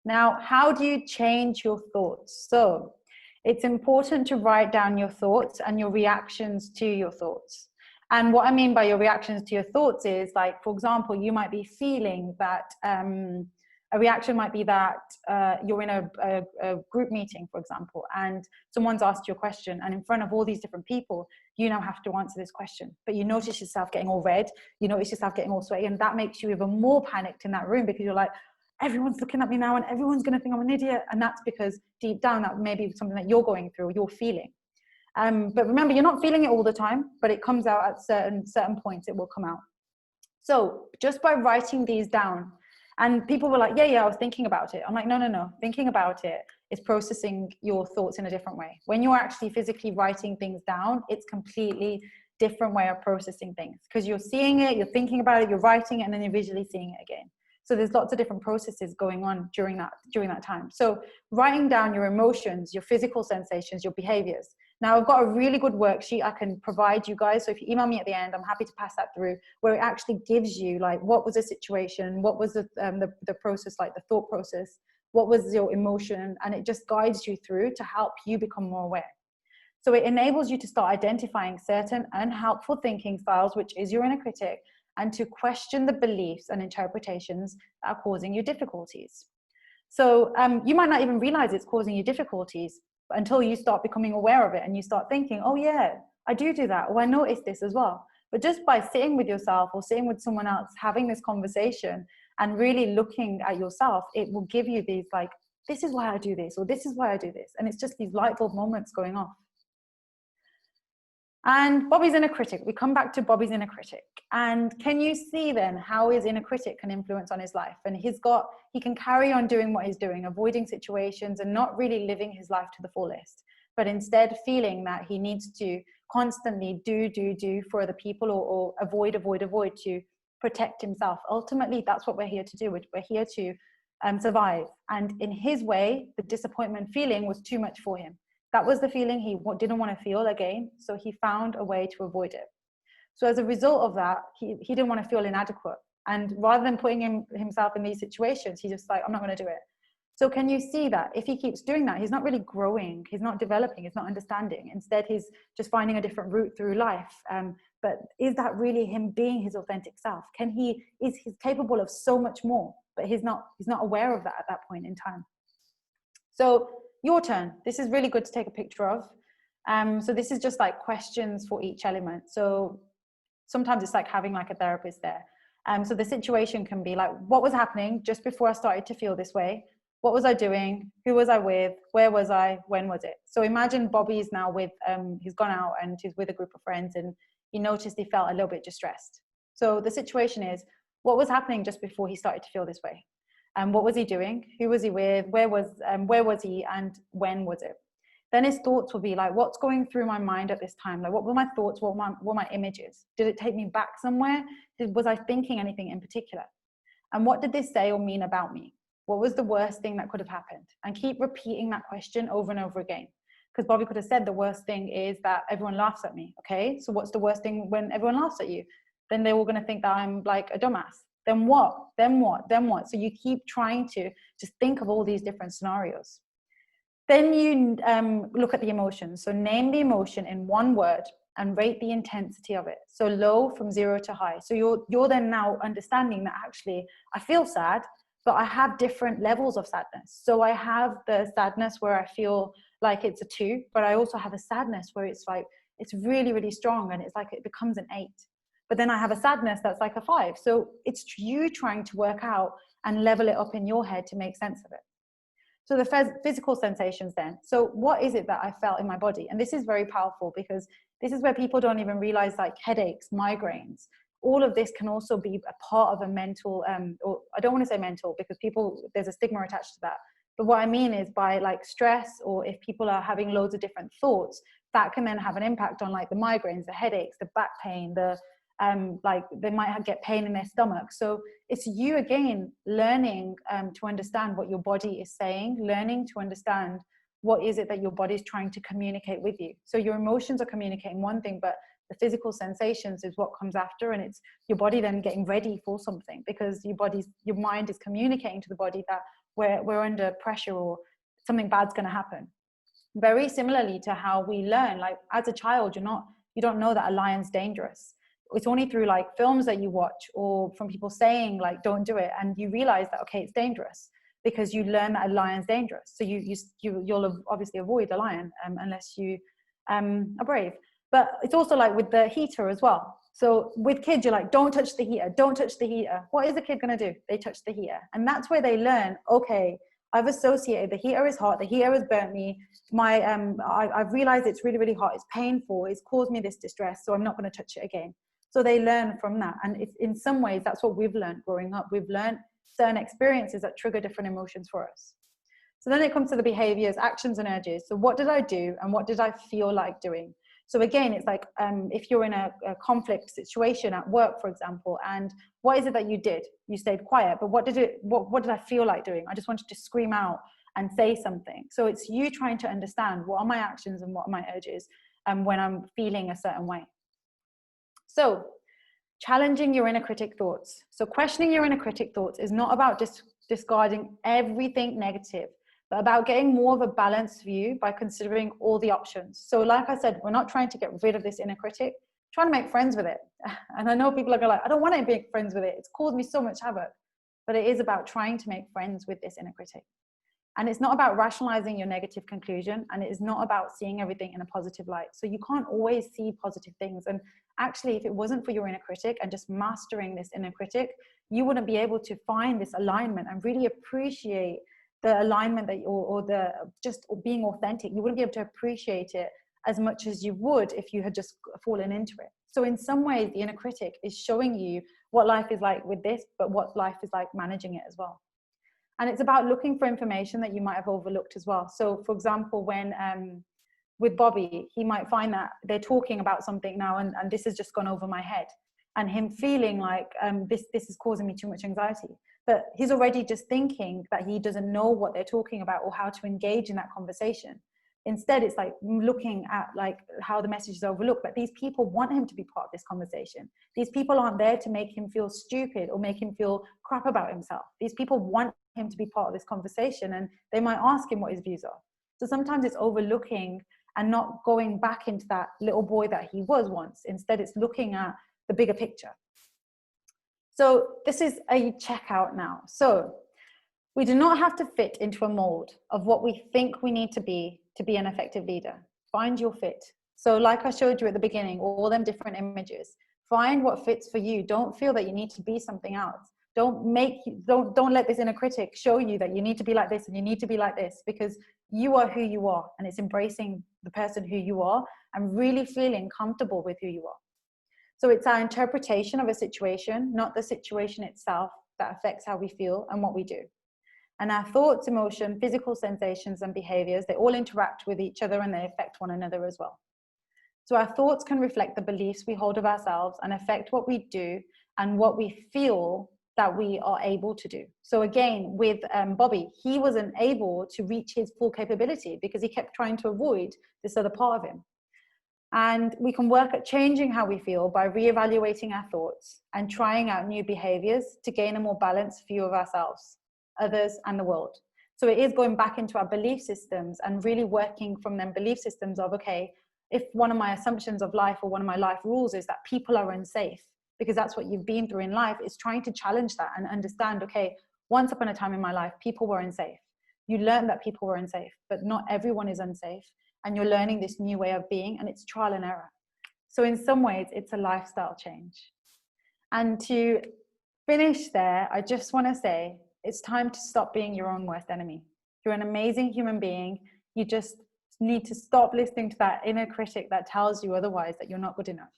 Now, how do you change your thoughts? So it's important to write down your thoughts and your reactions to your thoughts. And what I mean by your reactions to your thoughts is, like, for example, you might be feeling that a reaction might be that you're in a group meeting, for example, and someone's asked you a question, and in front of all these different people, you now have to answer this question. But you notice yourself getting all red, you notice yourself getting all sweaty, and that makes you even more panicked in that room, because you're like, everyone's looking at me now and everyone's going to think I'm an idiot. And that's because deep down, that may be something that you're going through or you're feeling. But remember, you're not feeling it all the time, but it comes out at certain points, it will come out. So just by writing these down, and people were like, yeah, I was thinking about it. I'm like, no. Thinking about it is processing your thoughts in a different way. When you're actually physically writing things down, it's completely different way of processing things, because you're seeing it, you're thinking about it, you're writing it, and then you're visually seeing it again. So there's lots of different processes going on during that time. So writing down your emotions, your physical sensations, your behaviors. Now I've got a really good worksheet I can provide you guys. So if you email me at the end, I'm happy to pass that through, where it actually gives you, like, what was the situation, what was the process, like the thought process, what was your emotion, and it just guides you through to help you become more aware. So it enables you to start identifying certain unhelpful thinking styles, which is your inner critic, and to question the beliefs and interpretations that are causing you difficulties. So you might not even realize it's causing you difficulties until you start becoming aware of it, and you start thinking, oh yeah, I do that, or I notice this as well. But just by sitting with yourself or sitting with someone else, having this conversation and really looking at yourself, it will give you these, like, this is why I do this, or this is why I do this. And it's just these light bulb moments going off. And Bobby's inner critic. We come back to Bobby's inner critic. And can you see then how his inner critic can influence on his life? And he can carry on doing what he's doing, avoiding situations and not really living his life to the fullest, but instead feeling that he needs to constantly do for other people, or avoid to protect himself. Ultimately, that's what we're here to do. We're here to survive. And in his way, the disappointment feeling was too much for him. That was the feeling he didn't want to feel again. So he found a way to avoid it. So as a result of that, he didn't want to feel inadequate. And rather than putting himself in these situations, he's just like, I'm not going to do it. So can you see that if he keeps doing that, he's not really growing, he's not developing, he's not understanding. Instead, he's just finding a different route through life. But is that really him being his authentic self? He's capable of so much more, but he's not aware of that at that point in time. So your turn. This is really good to take a picture of. So this is just like questions for each element. So sometimes it's like having like a therapist there. So the situation can be like, what was happening just before I started to feel this way? What was I doing? Who was I with? Where was I? When was it? So imagine Bobby's now with, he's gone out and he's with a group of friends, and he noticed he felt a little bit distressed. So the situation is, what was happening just before he started to feel this way? And what was he doing? Who was he with? Where was he? And when was it? Then his thoughts will be like, what's going through my mind at this time? Like, what were my thoughts? What were my images? Did it take me back somewhere? Was I thinking anything in particular? And what did this say or mean about me? What was the worst thing that could have happened? And keep repeating that question over and over again. Because Bobby could have said the worst thing is that everyone laughs at me. Okay, so what's the worst thing when everyone laughs at you? Then they're all going to think that I'm like a dumbass. Then what? Then what? Then what? So you keep trying to just think of all these different scenarios. Then you look at the emotions. So name the emotion in one word and rate the intensity of it. So low from 0 to high. So you're then now understanding that actually I feel sad, but I have different levels of sadness. So I have the sadness where I feel like it's a 2, but I also have a sadness where it's like, it's really, really strong, and it's like it becomes an 8. But then I have a sadness that's like a 5. So it's you trying to work out and level it up in your head to make sense of it. So the physical sensations then. So what is it that I felt in my body? And this is very powerful, because this is where people don't even realize, like headaches, migraines, all of this can also be a part of a mental, or I don't want to say mental, because there's a stigma attached to that. But what I mean is, by like stress, or if people are having loads of different thoughts, that can then have an impact on like the migraines, the headaches, the back pain, like they might get pain in their stomach. So it's you again learning to understand what your body is saying, learning to understand what is it that your body is trying to communicate with you. So your emotions are communicating one thing, but the physical sensations is what comes after, and it's your body then getting ready for something, because your mind is communicating to the body that we're under pressure, or something bad's going to happen. Very similarly to how we learn, like as a child, you don't know that a lion's dangerous. It's only through like films that you watch, or from people saying like don't do it, and you realize that okay, it's dangerous, because you learn that a lion's dangerous. So you'll obviously avoid a lion unless you are brave. But it's also like with the heater as well. So with kids, you're like, don't touch the heater, don't touch the heater. What is the kid going to do? They touch the heater. And that's where they learn, okay, I've associated the heater is hot, the heater has burnt me, I've realized it's really, really hot, it's painful, it's caused me this distress, so I'm not going to touch it again. So they learn from that. And in some ways, that's what we've learned growing up. We've learned certain experiences that trigger different emotions for us. So then it comes to the behaviors, actions, and urges. So what did I do, and what did I feel like doing? So again, it's like if you're in a conflict situation at work, for example, and what is it that you did? You stayed quiet, but what did I feel like doing? I just wanted to scream out and say something. So it's you trying to understand, what are my actions and what are my urges when I'm feeling a certain way. So challenging your inner critic thoughts. So questioning your inner critic thoughts is not about discarding everything negative, but about getting more of a balanced view by considering all the options. So like I said, we're not trying to get rid of this inner critic, trying to make friends with it. And I know people are going like, I don't want to make friends with it, it's caused me so much havoc. But it is about trying to make friends with this inner critic. And it's not about rationalizing your negative conclusion, and it is not about seeing everything in a positive light. So you can't always see positive things. And actually, if it wasn't for your inner critic and just mastering this inner critic, you wouldn't be able to find this alignment and really appreciate the alignment that or the just being authentic. You wouldn't be able to appreciate it as much as you would if you had just fallen into it. So in some ways, the inner critic is showing you what life is like with this, but what life is like managing it as well. And it's about looking for information that you might have overlooked as well. So for example, when with Bobby, he might find that they're talking about something now, and this has just gone over my head, and him feeling like this is causing me too much anxiety. But he's already just thinking that he doesn't know what they're talking about or how to engage in that conversation. Instead, it's like looking at like how the message is overlooked, but these people want him to be part of this conversation. These people aren't there to make him feel stupid or make him feel crap about himself. These people want him to be part of this conversation, and they might ask him what his views are. So sometimes it's overlooking and not going back into that little boy that he was once. Instead, it's looking at the bigger picture. So this is a checkout now. So we do not have to fit into a mold of what we think we need to be an effective leader. Find your fit. So like I showed you at the beginning, all them different images, find what fits for you. Don't feel that you need to be something else. Don't let this inner critic show you that you need to be like this and you need to be like this, because you are who you are, and it's embracing the person who you are and really feeling comfortable with who you are. So it's our interpretation of a situation, not the situation itself, that affects how we feel and what we do. And our thoughts, emotion, physical sensations, and behaviors, they all interact with each other and they affect one another as well. So our thoughts can reflect the beliefs we hold of ourselves and affect what we do and what we feel that we are able to do. So again, with Bobby, he wasn't able to reach his full capability because he kept trying to avoid this other part of him. And we can work at changing how we feel by reevaluating our thoughts and trying out new behaviors to gain a more balanced view of ourselves, others, and the world. So it is going back into our belief systems and really working from them belief systems of, okay, if one of my assumptions of life or one of my life rules is that people are unsafe, because that's what you've been through in life, is trying to challenge that and understand, okay, once upon a time in my life, people were unsafe. You learned that people were unsafe, but not everyone is unsafe. And you're learning this new way of being, and it's trial and error. So in some ways, it's a lifestyle change. And to finish there, I just want to say, it's time to stop being your own worst enemy. You're an amazing human being. You just need to stop listening to that inner critic that tells you otherwise, that you're not good enough.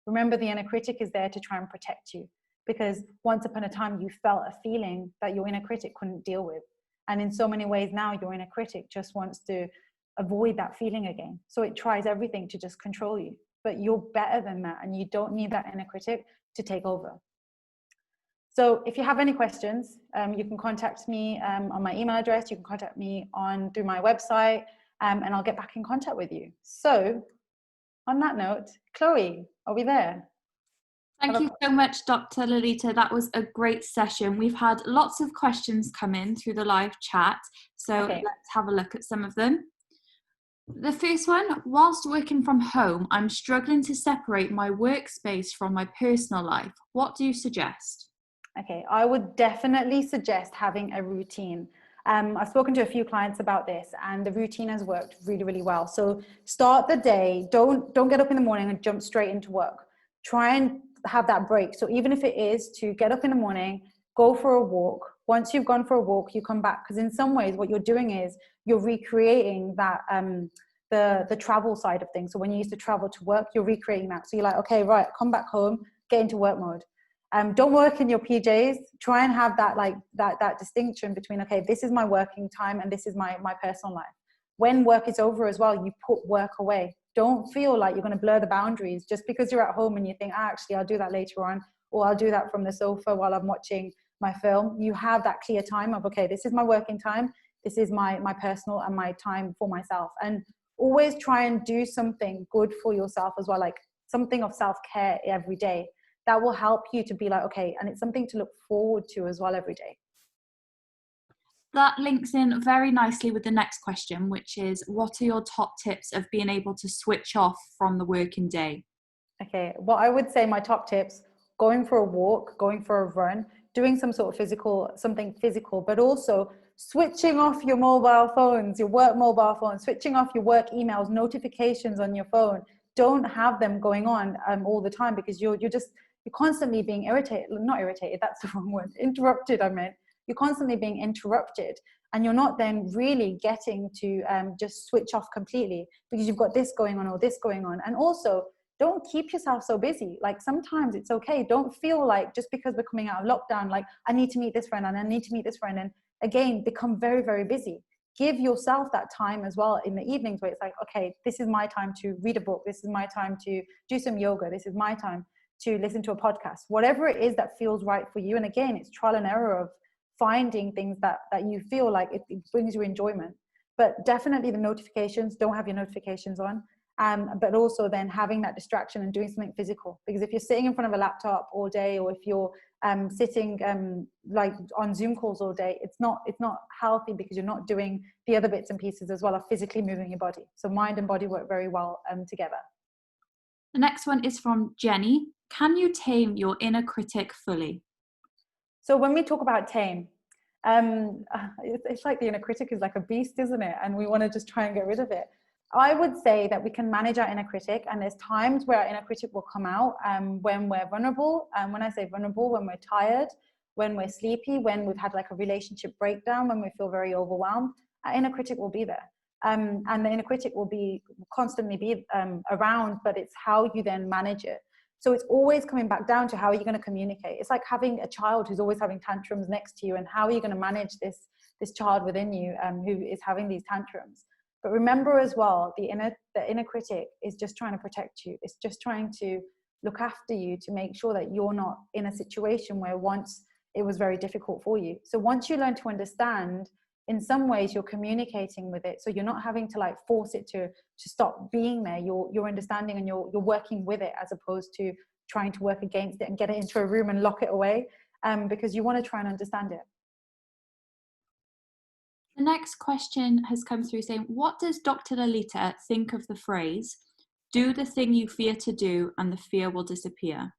Remember, the inner critic is there to try and protect you, because once upon a time you felt a feeling that your inner critic couldn't deal with. And in so many ways now, your inner critic just wants to avoid that feeling again. So it tries everything to just control you. But you're better than that, and you don't need that inner critic to take over. So if you have any questions, you can contact me on my email address. You can contact me through my website, and I'll get back in contact with you. So on that note, Chloe, are we there? Thank you so much, Dr. Lalitaa. That was a great session. We've had lots of questions come in through the live chat. So let's have a look at some of them. The first one: whilst working from home, I'm struggling to separate my workspace from my personal life. What do you suggest? Okay, I would definitely suggest having a routine. I've spoken to a few clients about this, and the routine has worked really, really well. So start the day. Don't get up in the morning and jump straight into work. Try and have that break. So even if it is to get up in the morning, go for a walk. Once you've gone for a walk, you come back, because in some ways what you're doing is you're recreating that the travel side of things. So when you used to travel to work, you're recreating that. So you're like, okay, right, come back home, get into work mode. Don't work in your PJs. Try and have that distinction between, okay, this is my working time and this is my personal life. When work is over as well, you put work away. Don't feel like you're going to blur the boundaries just because you're at home and you think, actually, I'll do that later on, or I'll do that from the sofa while I'm watching my film. You have that clear time of, okay, this is my working time. This is my personal and my time for myself. And always try and do something good for yourself as well, like something of self-care every day. That will help you to be like, okay, and it's something to look forward to as well every day. That links in very nicely with the next question, which is, what are your top tips of being able to switch off from the working day? Okay, what I would say, my top tips: going for a walk, going for a run, doing something physical, but also switching off your mobile phones, your work mobile phones, switching off your work emails, notifications on your phone. Don't have them going on all the time, because you're constantly being not irritated, that's the wrong word, interrupted, I meant. You're constantly being interrupted, and you're not then really getting to just switch off completely, because you've got this going on or this going on. And also, don't keep yourself so busy. Like, sometimes it's okay. Don't feel like just because we're coming out of lockdown, like, I need to meet this friend and I need to meet this friend, and again, become very, very busy. Give yourself that time as well in the evenings, where it's like, okay, this is my time to read a book. This is my time to do some yoga. This is my time to listen to a podcast, whatever it is that feels right for you. And again, it's trial and error of finding things that you feel like it brings you enjoyment. But definitely the notifications, don't have your notifications on. But also then having that distraction and doing something physical, because if you're sitting in front of a laptop all day, or if you're sitting like on Zoom calls all day, it's not healthy, because you're not doing the other bits and pieces as well of physically moving your body. So mind and body work very well together. The next one is from Jenny. Can you tame your inner critic fully? So when we talk about tame, it's like the inner critic is like a beast, isn't it? And we want to just try and get rid of it. I would say that we can manage our inner critic, and there's times where our inner critic will come out when we're vulnerable. And when I say vulnerable, when we're tired, when we're sleepy, when we've had like a relationship breakdown, when we feel very overwhelmed, our inner critic will be there. And the inner critic will constantly be around, but it's how you then manage it. So it's always coming back down to how are you going to communicate. It's like having a child who's always having tantrums next to you, and how are you going to manage this child within you who is having these tantrums. But remember as well, the inner critic is just trying to protect you. It's just trying to look after you, to make sure that you're not in a situation where once it was very difficult for you. So once you learn to understand, in some ways you're communicating with it, so you're not having to like force it to stop being there. You're understanding, and you're working with it, as opposed to trying to work against it and get it into a room and lock it away, because you want to try and understand it. The next question has come through saying, what does Dr. Lalitaa think of the phrase, do the thing you fear to do and the fear will disappear?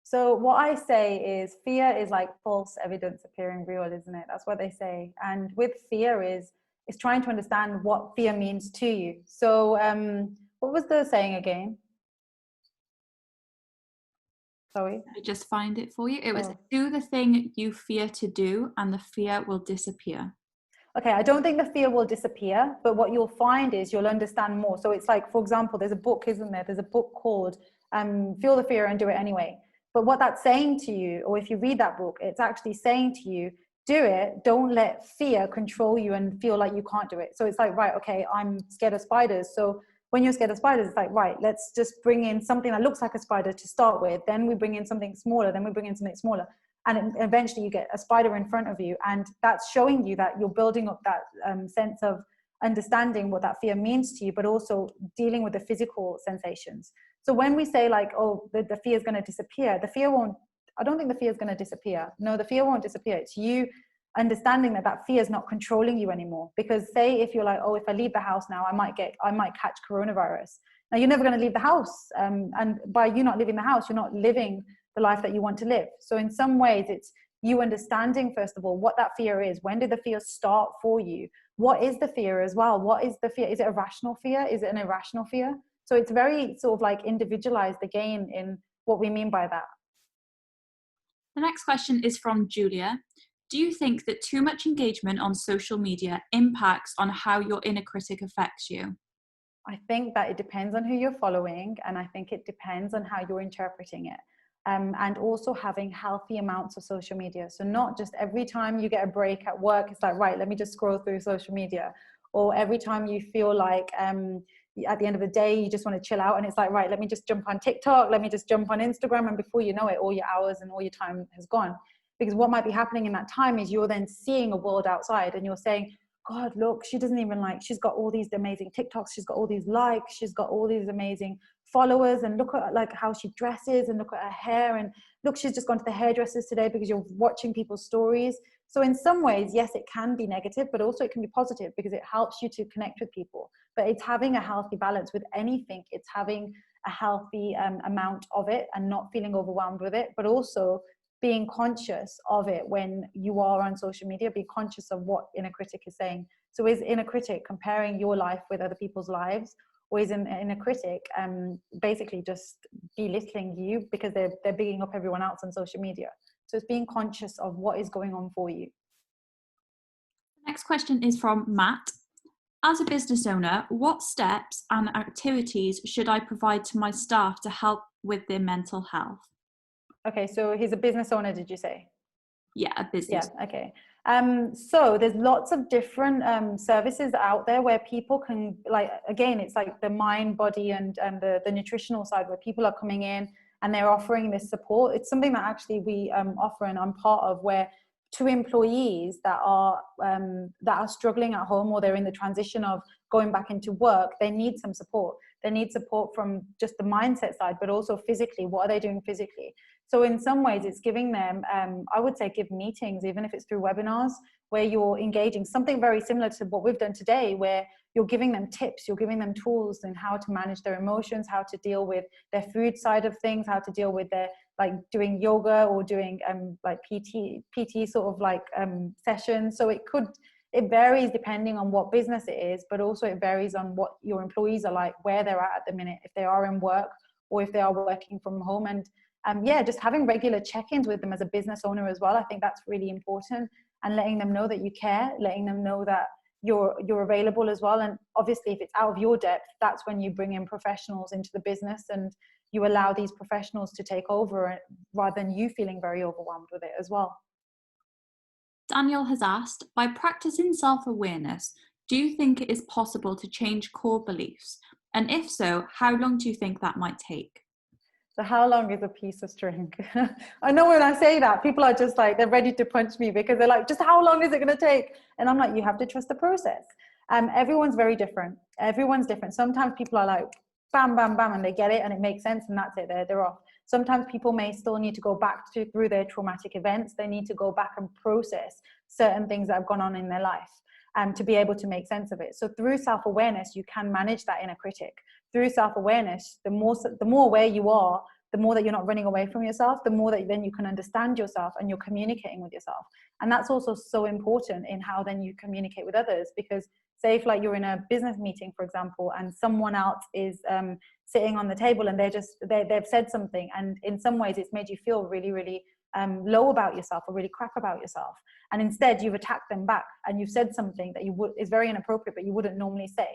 So what I say is, fear is like false evidence appearing real, isn't it? That's what they say. And with fear is trying to understand what fear means to you. So what was the saying again? Sorry. Let me just find it for you. It was, do the thing you fear to do and the fear will disappear. okay, I don't think the fear will disappear, but what you'll find is you'll understand more. So it's like, for example, there's a book, isn't there? There's a book called Feel the Fear and Do It Anyway. But what that's saying to you, or if you read that book, it's actually saying to you, do it. Don't let fear control you and feel like you can't do it. So it's like, right, okay, I'm scared of spiders. So when you're scared of spiders, it's like, right, let's just bring in something that looks like a spider to start with. Then we bring in something smaller. Then we bring in something smaller. And eventually you get a spider in front of you. And that's showing you that you're building up that sense of understanding what that fear means to you, but also dealing with the physical sensations. So when we say like, oh, the fear is going to disappear, the fear won't, I don't think the fear is going to disappear. No, the fear won't disappear. It's you understanding that that fear is not controlling you anymore. Because say if you're like, oh, if I leave the house now, I might catch coronavirus. Now you're never going to leave the house. And by you not leaving the house, you're not living the life that you want to live. So in some ways, it's you understanding, first of all, what that fear is. When did the fear start for you? What is the fear as well? What is the fear? Is it a rational fear? Is it an irrational fear? So it's very sort of like individualized again in what we mean by that. The next question is from Julia. Do you think that too much engagement on social media impacts on how your inner critic affects you? I think that it depends on who you're following, and I think it depends on how you're interpreting it. And also having healthy amounts of social media. So not just every time you get a break at work, it's like, right, let me just scroll through social media. Or every time you feel like at the end of the day, you just want to chill out and it's like, right, let me just jump on TikTok, let me just jump on Instagram. And before you know it, all your hours and all your time has gone. Because what might be happening in that time is you're then seeing a world outside and you're saying, God, look, she doesn't even like, she's got all these amazing TikToks, she's got all these likes, she's got all these amazing followers, and look at like how she dresses and look at her hair, and look, she's just gone to the hairdressers today, because you're watching people's stories. So in some ways, yes, it can be negative, but also it can be positive because it helps you to connect with people. But it's having a healthy balance with anything. It's having a healthy amount of it and not feeling overwhelmed with it, but also being conscious of it when you are on social media. Be conscious of what inner critic is saying. So is inner critic comparing your life with other people's lives, or is an inner critic basically just belittling you because they're bigging up everyone else on social media? So it's being conscious of what is going on for you. The next question is from Matt. As a business owner, what steps and activities should I provide to my staff to help with their mental health? Okay, so he's a business owner, did you say? Yeah, a business. Yeah, okay. So there's lots of different services out there where people can, like, again, it's like the mind, body, and the nutritional side, where people are coming in and they're offering this support. It's something that actually we offer and I'm part of, where to employees that are struggling at home, or they're in the transition of going back into work, they need some support. They need support from just the mindset side, but also physically. What are they doing physically? So in some ways, it's giving them, I would say, give meetings, even if it's through webinars, where you're engaging, something very similar to what we've done today, where you're giving them tips, you're giving them tools in how to manage their emotions, how to deal with their food side of things, how to deal with their, like, doing yoga or doing like PT sort of like sessions. So it varies depending on what business it is, but also it varies on what your employees are like, where they're at the minute, if they are in work or if they are working from home. And yeah, just having regular check-ins with them as a business owner as well. I think that's really important, and letting them know that you care, letting them know that you're available as well. And obviously, if it's out of your depth, that's when you bring in professionals into the business and you allow these professionals to take over, rather than you feeling very overwhelmed with it as well. Daniel has asked, by practicing self-awareness, do you think it is possible to change core beliefs? And if so, how long do you think that might take? So how long is a piece of string? I know when I say that, people are just like, they're ready to punch me, because they're like, just how long is it going to take? And I'm like, you have to trust the process. Everyone's very different. Everyone's different. Sometimes people are like, bam, bam, bam, and they get it and it makes sense and that's it. They're off. Sometimes people may still need to go back through their traumatic events. They need to go back and process certain things that have gone on in their life to be able to make sense of it. So through self-awareness, you can manage that inner critic. Through self-awareness, the more aware you are, the more that you're not running away from yourself, the more that then you can understand yourself and you're communicating with yourself. And that's also so important in how then you communicate with others. Because say if like you're in a business meeting, for example, and someone else is sitting on the table and they've said something, and in some ways it's made you feel really, really low about yourself or really crap about yourself, and instead you've attacked them back and you've said something that is very inappropriate but you wouldn't normally say.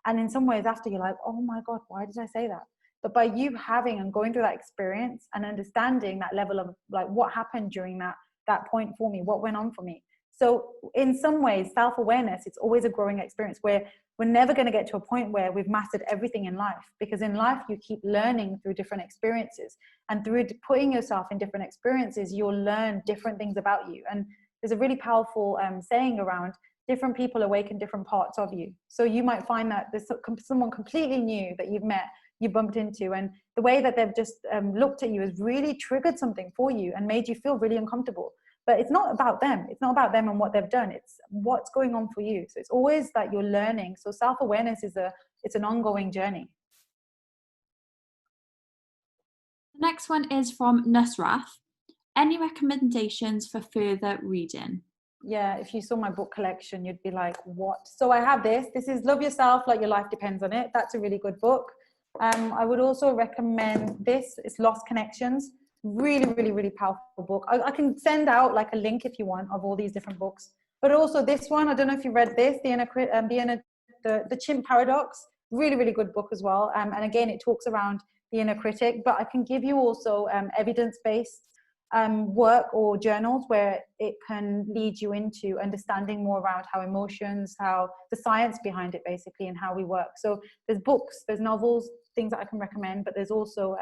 And in some ways after, you're like, oh my God, why did I say that? But by you having and going through that experience and understanding that level of like what happened during that point for me, what went on for me. So in some ways, self-awareness, it's always a growing experience where we're never going to get to a point where we've mastered everything in life, because in life you keep learning through different experiences, and through putting yourself in different experiences, you'll learn different things about you. And there's a really powerful saying around different people awaken different parts of you. So you might find that there's someone completely new that you've met, you bumped into, and the way that they've just looked at you has really triggered something for you and made you feel really uncomfortable. But it's not about them. It's not about them and what they've done. It's what's going on for you. So it's always that you're learning. So self-awareness it's an ongoing journey. The next one is from Nusrath. Any recommendations for further reading? Yeah, if you saw my book collection, you'd be like, what? So I have this. This is Love Yourself Like Your Life Depends on It. That's a really good book. I would also recommend this. It's Lost Connections. Really, really, really powerful book. I can send out like a link if you want of all these different books. But also this one, I don't know if you read this, the Chimp Paradox. Really, really good book as well. And again, it talks around the inner critic. But I can give you also evidence-based work or journals where it can lead you into understanding more around how emotions, how the science behind it basically, and how we work. So there's books, there's novels, things that I can recommend, but there's also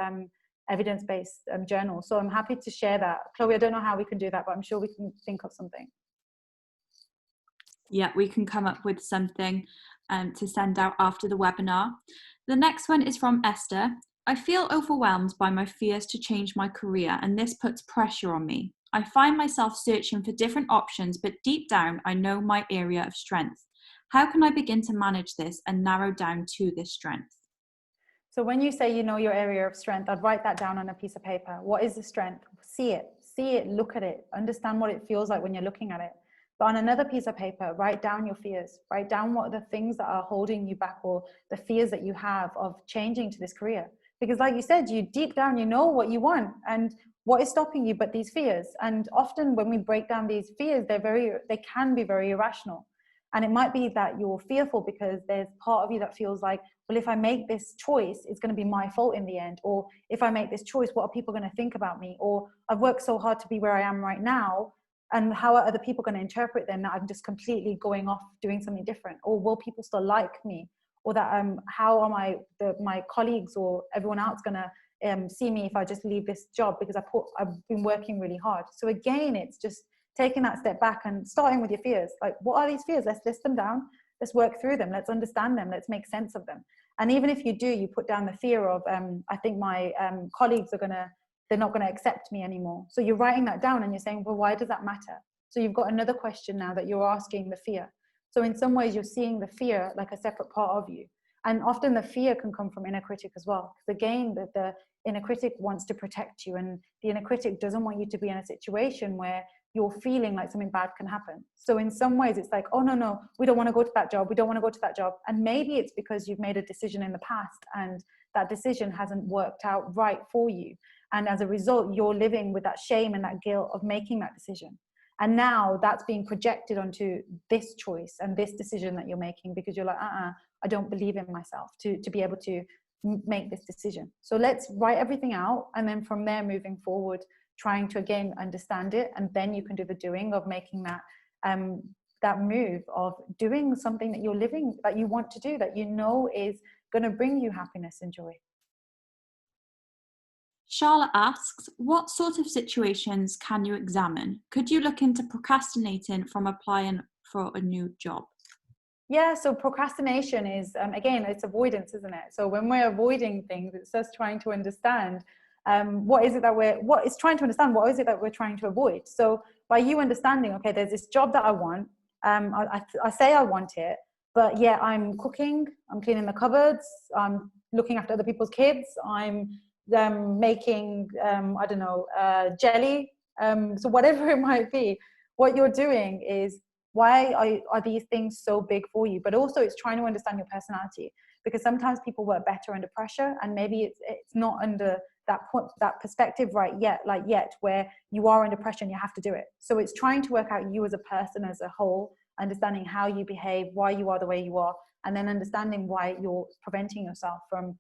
evidence-based journals. So I'm happy to share that. Chloe, I don't know how we can do that, but I'm sure we can think of something. Yeah, we can come up with something to send out after the webinar. The next one is from Esther. I feel overwhelmed by my fears to change my career, and this puts pressure on me. I find myself searching for different options, but deep down, I know my area of strength. How can I begin to manage this and narrow down to this strength? So when you say you know your area of strength, I'd write that down on a piece of paper. What is the strength? See it, look at it, understand what it feels like when you're looking at it. But on another piece of paper, write down your fears, write down what are the things that are holding you back, or the fears that you have of changing to this career. Because like you said, you deep down, you know what you want and what is stopping you but these fears. And often when we break down these fears, they can be very irrational. And it might be that you're fearful because there's part of you that feels like, well, if I make this choice, it's going to be my fault in the end. Or if I make this choice, what are people going to think about me? Or I've worked so hard to be where I am right now, and how are other people going to interpret them that I'm just completely going off doing something different? Or will people still like me? Or that how are my colleagues or everyone else going to see me if I just leave this job because I've been working really hard? So again, it's just taking that step back and starting with your fears. Like, what are these fears? Let's list them down. Let's work through them. Let's understand them. Let's make sense of them. And even if you put down the fear of, I think my colleagues they're not going to accept me anymore. So you're writing that down and you're saying, well, why does that matter? So you've got another question now that you're asking the fear. So in some ways, you're seeing the fear like a separate part of you. And often the fear can come from inner critic as well. Because again, the inner critic wants to protect you, and the inner critic doesn't want you to be in a situation where you're feeling like something bad can happen. So in some ways, it's like, oh, no, we don't want to go to that job. We don't want to go to that job. And maybe it's because you've made a decision in the past and that decision hasn't worked out right for you. And as a result, you're living with that shame and that guilt of making that decision. And now that's being projected onto this choice and this decision that you're making, because you're like, I don't believe in myself to be able to make this decision. So let's write everything out. And then from there, moving forward, trying to again understand it. And then you can do the doing of making that move of doing something that you're living, that you want to do, that you know is going to bring you happiness and joy. Charlotte asks, what sort of situations can you examine? Could you look into procrastinating from applying for a new job? Yeah, so procrastination is, again, it's avoidance, isn't it? So when we're avoiding things, it's just trying to understand what is it that we're trying to avoid. So by you understanding, okay, there's this job that I want, I say I want it, but yeah, I'm cooking, I'm cleaning the cupboards, I'm looking after other people's kids, I'm making, jelly. So whatever it might be, what you're doing is, why are these things so big for you? But also it's trying to understand your personality, because sometimes people work better under pressure, and maybe it's not under that perspective right yet, where you are under pressure and you have to do it. So it's trying to work out you as a person as a whole, understanding how you behave, why you are the way you are, and then understanding why you're preventing yourself from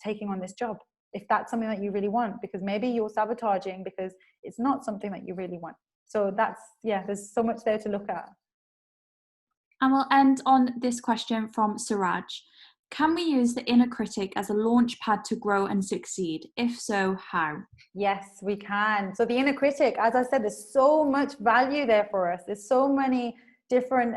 taking on this job, if that's something that you really want, because maybe you're sabotaging because it's not something that you really want. So that's, there's so much there to look at. And we'll end on this question from Siraj. Can we use the inner critic as a launch pad to grow and succeed? If so, how? Yes, we can. So the inner critic, as I said, there's so much value there for us. There's so many different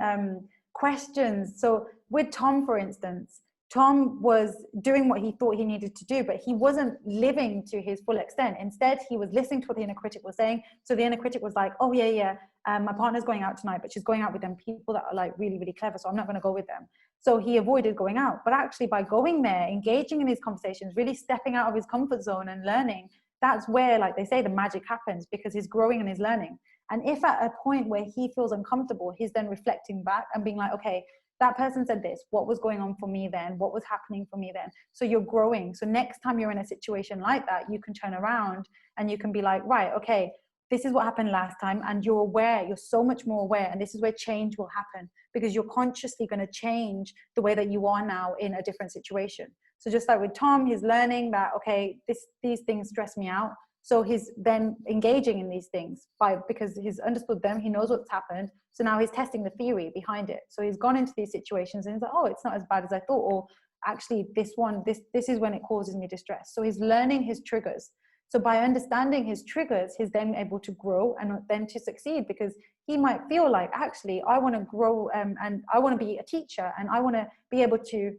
questions. So with Tom, for instance, Tom was doing what he thought he needed to do, but he wasn't living to his full extent. Instead, he was listening to what the inner critic was saying. So the inner critic was like, oh, my partner's going out tonight, but she's going out with them people that are like really, really clever, so I'm not going to go with them. So he avoided going out. But actually, by going there, engaging in these conversations, really stepping out of his comfort zone and learning, that's where, like they say, the magic happens, because he's growing and he's learning. And if at a point where he feels uncomfortable, he's then reflecting back and being like, okay, that person said this, what was going on for me then? What was happening for me then? So you're growing. So next time you're in a situation like that, you can turn around and you can be like, right, okay, this is what happened last time. And you're aware, you're so much more aware. And this is where change will happen, because you're consciously going to change the way that you are now in a different situation. So just like with Tom, he's learning that, okay, these things stress me out. So he's then engaging in these things because he's understood them. He knows what's happened. So now he's testing the theory behind it. So he's gone into these situations and he's like, oh, it's not as bad as I thought. Or actually this is when it causes me distress. So he's learning his triggers. So by understanding his triggers, he's then able to grow and then to succeed, because he might feel like, actually, I want to grow and I want to be a teacher, and I want to be able to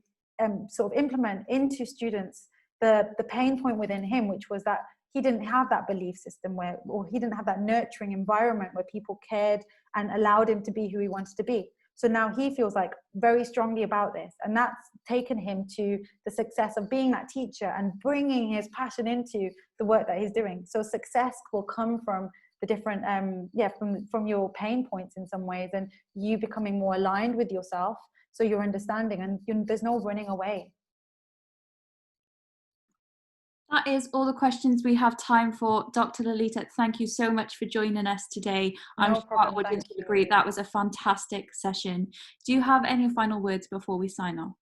sort of implement into students the pain point within him, which was that he didn't have that belief system or he didn't have that nurturing environment where people cared and allowed him to be who he wanted to be. So now he feels like very strongly about this, and that's taken him to the success of being that teacher and bringing his passion into the work that he's doing. So success will come from the different, from your pain points in some ways, and you becoming more aligned with yourself. So you're understanding, and there's no running away. That is all the questions we have time for. Dr. Lalitaa, thank you so much for joining us today. I'm sure our audience will agree that was a fantastic session. Do you have any final words before we sign off?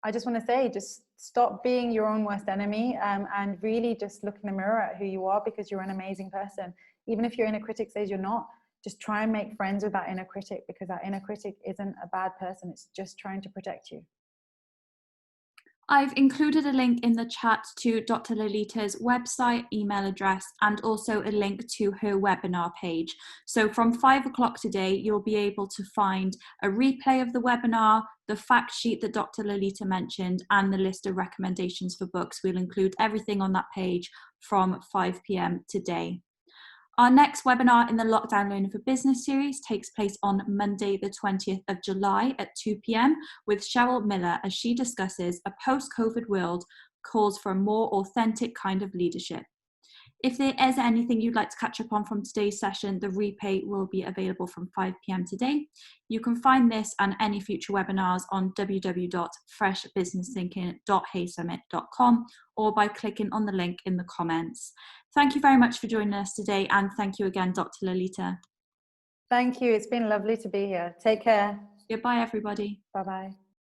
I just want to say, just stop being your own worst enemy, and really just look in the mirror at who you are, because you're an amazing person. Even if your inner critic says you're not, just try and make friends with that inner critic, because that inner critic isn't a bad person. It's just trying to protect you. I've included a link in the chat to Dr. Lalitaa's website, email address, and also a link to her webinar page. So from 5 o'clock today, you'll be able to find a replay of the webinar, the fact sheet that Dr. Lalitaa mentioned, and the list of recommendations for books. We'll include everything on that page from 5 p.m. today. Our next webinar in the Lockdown Learning for Business series takes place on Monday, the 20th of July at 2 p.m. with Cheryl Miller, as she discusses a post-COVID world calls for a more authentic kind of leadership. If there is anything you'd like to catch up on from today's session, the replay will be available from 5 p.m. today. You can find this and any future webinars on www.freshbusinessthinking.heysummit.com or by clicking on the link in the comments. Thank you very much for joining us today, and thank you again, Dr. Lalitaa. Thank you. It's been lovely to be here. Take care. Goodbye, everybody. Bye-bye.